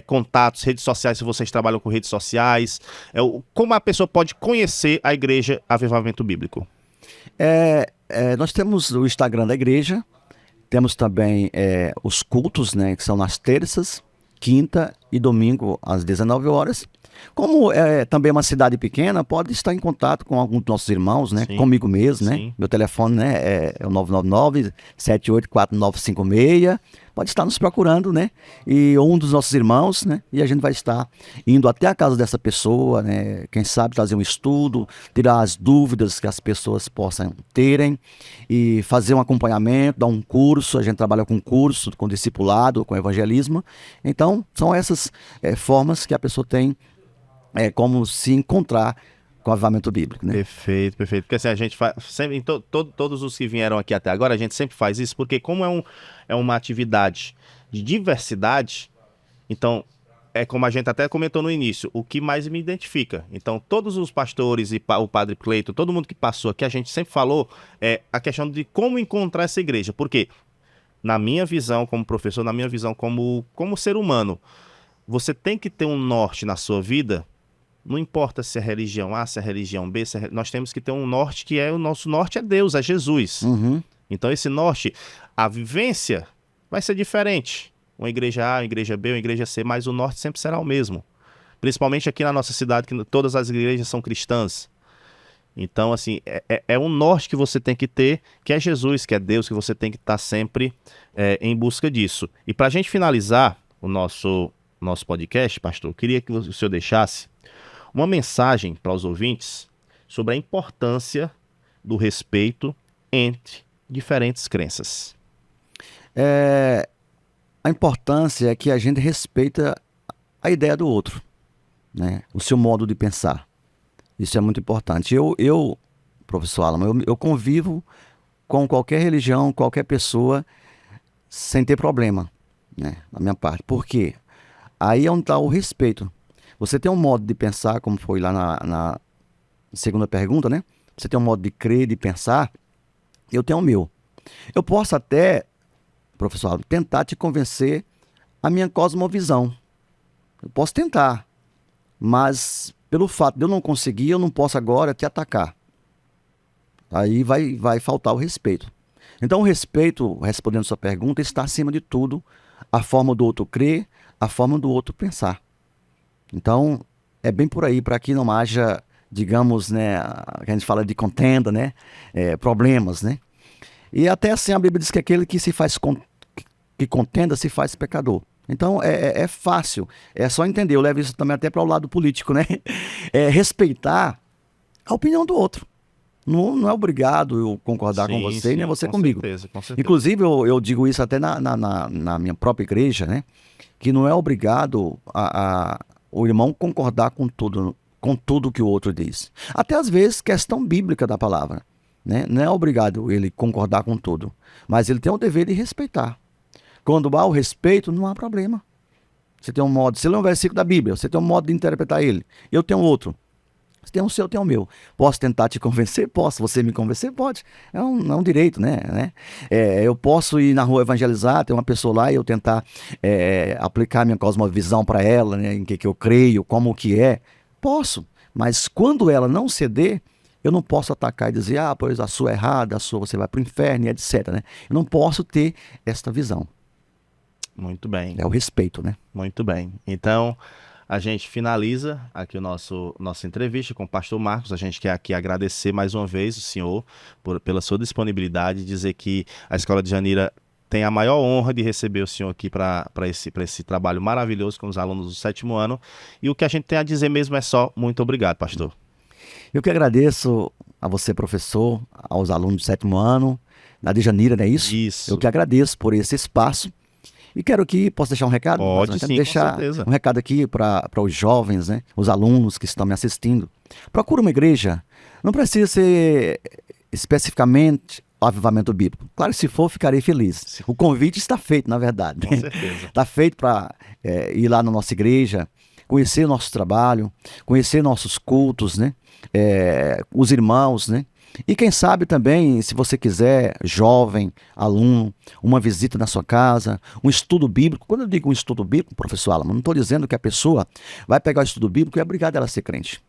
contatos, redes sociais, se vocês trabalham com redes sociais, como a pessoa pode conhecer a igreja Avivamento Bíblico? Nós temos o Instagram da igreja, temos também os cultos, né, que são nas terças, quinta e domingo às 19 horas. Como também é uma cidade pequena, pode estar em contato com alguns dos nossos irmãos, né? Sim. Comigo mesmo, né? Sim. Meu telefone, né, é o 999-784956. Pode estar nos procurando, né? E um dos nossos irmãos, né? E a gente vai estar indo até a casa dessa pessoa, né? Quem sabe trazer um estudo, tirar as dúvidas que as pessoas possam terem e fazer um acompanhamento, dar um curso. A gente trabalha com curso, com discipulado, com evangelismo. Então, são essas formas que a pessoa tem como se encontrar com o avivamento bíblico, né? Perfeito, perfeito. Porque assim, a gente faz, sempre, todos os que vieram aqui até agora, a gente sempre faz isso, porque como é uma atividade de diversidade, então, como a gente até comentou no início, o que mais me identifica. Então, todos os pastores e o padre Cleiton, todo mundo que passou aqui, a gente sempre falou a questão de como encontrar essa igreja. Porque, na minha visão como professor, na minha visão como ser humano, você tem que ter um norte na sua vida. Não importa se é religião A, se é religião B, nós temos que ter um norte que o nosso norte é Deus, é Jesus. Uhum. Então esse norte, a vivência vai ser diferente. Uma igreja A, uma igreja B, uma igreja C, mas o norte sempre será o mesmo. Principalmente aqui na nossa cidade, que todas as igrejas são cristãs. Então, assim, é um norte que você tem que ter, que é Jesus, que é Deus, que você tem que estar sempre em busca disso. E para a gente finalizar o nosso podcast, pastor, eu queria que o senhor deixasse uma mensagem para os ouvintes sobre a importância do respeito entre diferentes crenças. A importância é que a gente respeita a ideia do outro, né? O seu modo de pensar. Isso é muito importante. Eu professor Alan, eu convivo com qualquer religião, qualquer pessoa, sem ter problema, né? Da minha parte. Por quê? Aí é onde está o respeito. Você tem um modo de pensar, como foi lá na segunda pergunta, né? Você tem um modo de crer, de pensar. Eu tenho o meu. Eu posso até, professor Alan, tentar te convencer a minha cosmovisão. Eu posso tentar. Mas, pelo fato de eu não conseguir, eu não posso agora te atacar. Aí vai faltar o respeito. Então, o respeito, respondendo a sua pergunta, está acima de tudo. A forma do outro crer, a forma do outro pensar. Então, é bem por aí, para que não haja, digamos, né, que a gente fala de contenda, né, problemas, né. E até assim a Bíblia diz que aquele que que contenda se faz pecador. Então, é fácil, é só entender. Eu levo isso também até para o lado político, né, respeitar a opinião do outro. Não é obrigado eu concordar com você, nem você comigo. Certeza, com certeza. Inclusive, eu digo isso até na minha própria igreja, né? Que não é obrigado o irmão concordar com tudo que o outro diz. Até às vezes, questão bíblica da palavra, né? Não é obrigado ele concordar com tudo, mas ele tem o dever de respeitar. Quando há o respeito, não há problema. Você tem um modo, você lê um versículo da Bíblia, você tem um modo de interpretar ele, eu tenho outro. Você tem o seu, eu tenho o meu. Posso tentar te convencer? Posso. Você me convencer? Pode. É um direito, né? Eu posso ir na rua evangelizar, ter uma pessoa lá e eu tentar aplicar minha cosmovisão para ela, né? Em que eu creio, como que é. Posso. Mas quando ela não ceder, eu não posso atacar e dizer, pois a sua é errada, a sua você vai para o inferno, e etc. Né? Eu não posso ter esta visão. Muito bem. É o respeito, né? Muito bem. Então, a gente finaliza aqui nossa entrevista com o pastor Marcos. A gente quer aqui agradecer mais uma vez o senhor pela sua disponibilidade, dizer que a Escola de Janira tem a maior honra de receber o senhor aqui para esse trabalho maravilhoso com os alunos do 7º ano. E o que a gente tem a dizer mesmo é só muito obrigado, pastor. Eu que agradeço a você, professor, aos alunos do 7º ano, da de Janira, não é isso? Isso. Eu que agradeço por esse espaço. E quero que, posso deixar um recado? Pode sim, deixar com certeza. Um recado aqui para os jovens, né? Os alunos que estão me assistindo. Procura uma igreja. Não precisa ser especificamente o avivamento bíblico. Claro que se for, ficarei feliz. Sim. O convite está feito, na verdade. Com certeza. Está feito para ir lá na nossa igreja, conhecer o nosso trabalho, conhecer nossos cultos, né? Os irmãos, né? E quem sabe também, se você quiser, jovem, aluno, uma visita na sua casa, um estudo bíblico. Quando eu digo um estudo bíblico, professor Alan, não estou dizendo que a pessoa vai pegar o estudo bíblico e é obrigada ela a ser crente.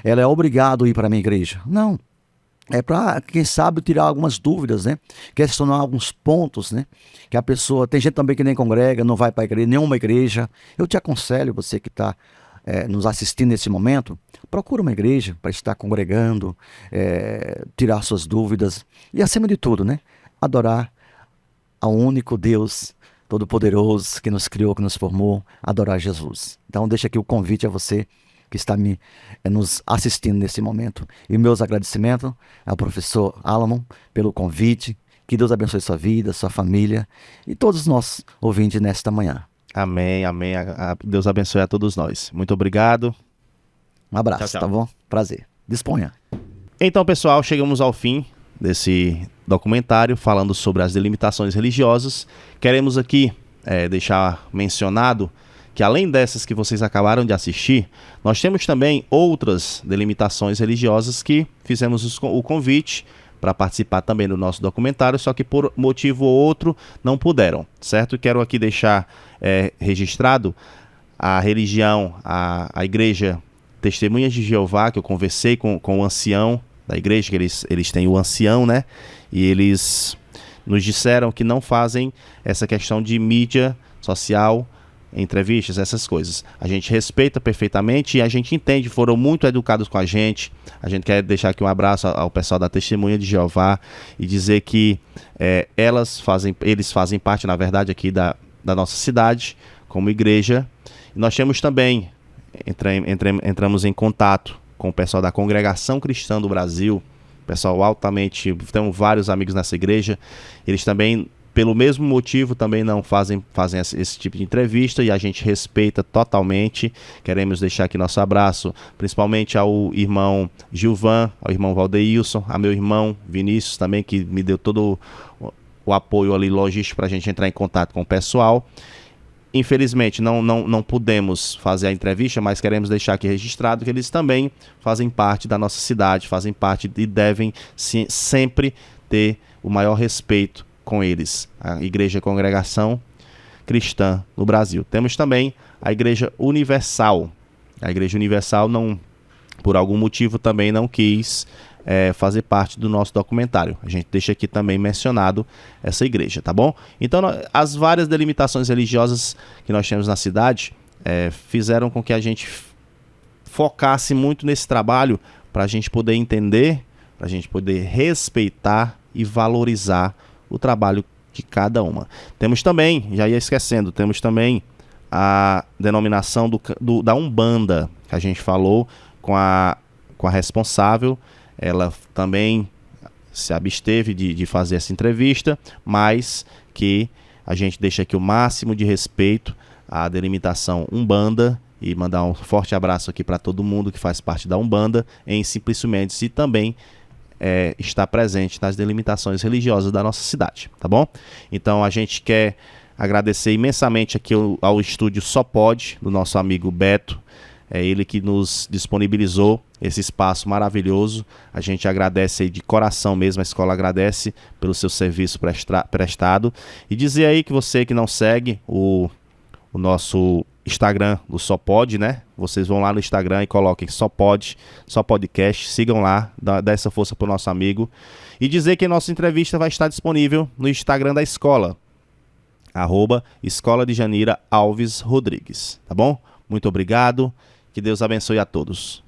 Ela é obrigada a ir para a minha igreja. Não. É para, quem sabe, tirar algumas dúvidas, né? Questionar alguns pontos, né? Que a pessoa... Tem gente também que nem congrega, não vai para a igreja, nenhuma igreja. Eu te aconselho, você que está nos assistindo nesse momento, procura uma igreja para estar congregando, tirar suas dúvidas e, acima de tudo, né, adorar ao único Deus Todo-Poderoso que nos criou, que nos formou, adorar Jesus. Então, deixa aqui o convite a você que está nos assistindo nesse momento. E meus agradecimentos ao professor Alamon pelo convite. Que Deus abençoe sua vida, sua família e todos os nossos ouvintes nesta manhã. Amém, amém. Deus abençoe a todos nós. Muito obrigado. Um abraço, tchau, tchau. Tá bom? Prazer. Disponha. Então, pessoal, chegamos ao fim desse documentário falando sobre as delimitações religiosas. Queremos aqui deixar mencionado que, além dessas que vocês acabaram de assistir, nós temos também outras delimitações religiosas que fizemos o convite para participar também do nosso documentário, só que por motivo ou outro não puderam, certo? Quero aqui deixar registrado a religião, a igreja Testemunhas de Jeová, que eu conversei com o ancião da igreja, que eles têm o ancião, né? E eles nos disseram que não fazem essa questão de mídia social, entrevistas, essas coisas. A gente respeita perfeitamente e a gente entende, foram muito educados com a gente. A gente quer deixar aqui um abraço ao pessoal da Testemunha de Jeová e dizer que eles fazem parte, na verdade, aqui da nossa cidade, como igreja. E nós temos também, entramos em contato com o pessoal da Congregação Cristã do Brasil, pessoal altamente, temos vários amigos nessa igreja, eles também, pelo mesmo motivo, também não fazem esse tipo de entrevista e a gente respeita totalmente. Queremos deixar aqui nosso abraço, principalmente ao irmão Gilvan, ao irmão Valdeilson, ao meu irmão Vinícius também, que me deu todo o apoio ali logístico para a gente entrar em contato com o pessoal. Infelizmente não pudemos fazer a entrevista, mas queremos deixar aqui registrado que eles também fazem parte da nossa cidade, fazem parte e devem sempre ter o maior respeito com eles, a Igreja Congregação Cristã no Brasil. Temos também a Igreja Universal. A Igreja Universal por algum motivo também não quis fazer parte do nosso documentário. A gente deixa aqui também mencionado essa igreja, tá bom? Então, as várias delimitações religiosas que nós temos na cidade fizeram com que a gente focasse muito nesse trabalho para a gente poder entender, para a gente poder respeitar e valorizar o trabalho de cada uma. Temos também, já ia esquecendo, temos também a denominação da Umbanda, que a gente falou com a responsável. Ela também se absteve de fazer essa entrevista, mas que a gente deixa aqui o máximo de respeito à delimitação Umbanda e mandar um forte abraço aqui para todo mundo que faz parte da Umbanda em Simplício Mendes e também está presente nas delimitações religiosas da nossa cidade, tá bom? Então a gente quer agradecer imensamente aqui ao estúdio Só Pode, do nosso amigo Beto. É ele que nos disponibilizou esse espaço maravilhoso. A gente agradece aí de coração mesmo, a escola agradece pelo seu serviço prestado. E dizer aí que você que não segue o nosso Instagram do Só Pode, né? Vocês vão lá no Instagram e coloquem Só Pode, Só Podcast, sigam lá, dá essa força pro nosso amigo. E dizer que a nossa entrevista vai estar disponível no Instagram da escola, @Escola de Janira Alves Rodrigues, tá bom? Muito obrigado, que Deus abençoe a todos.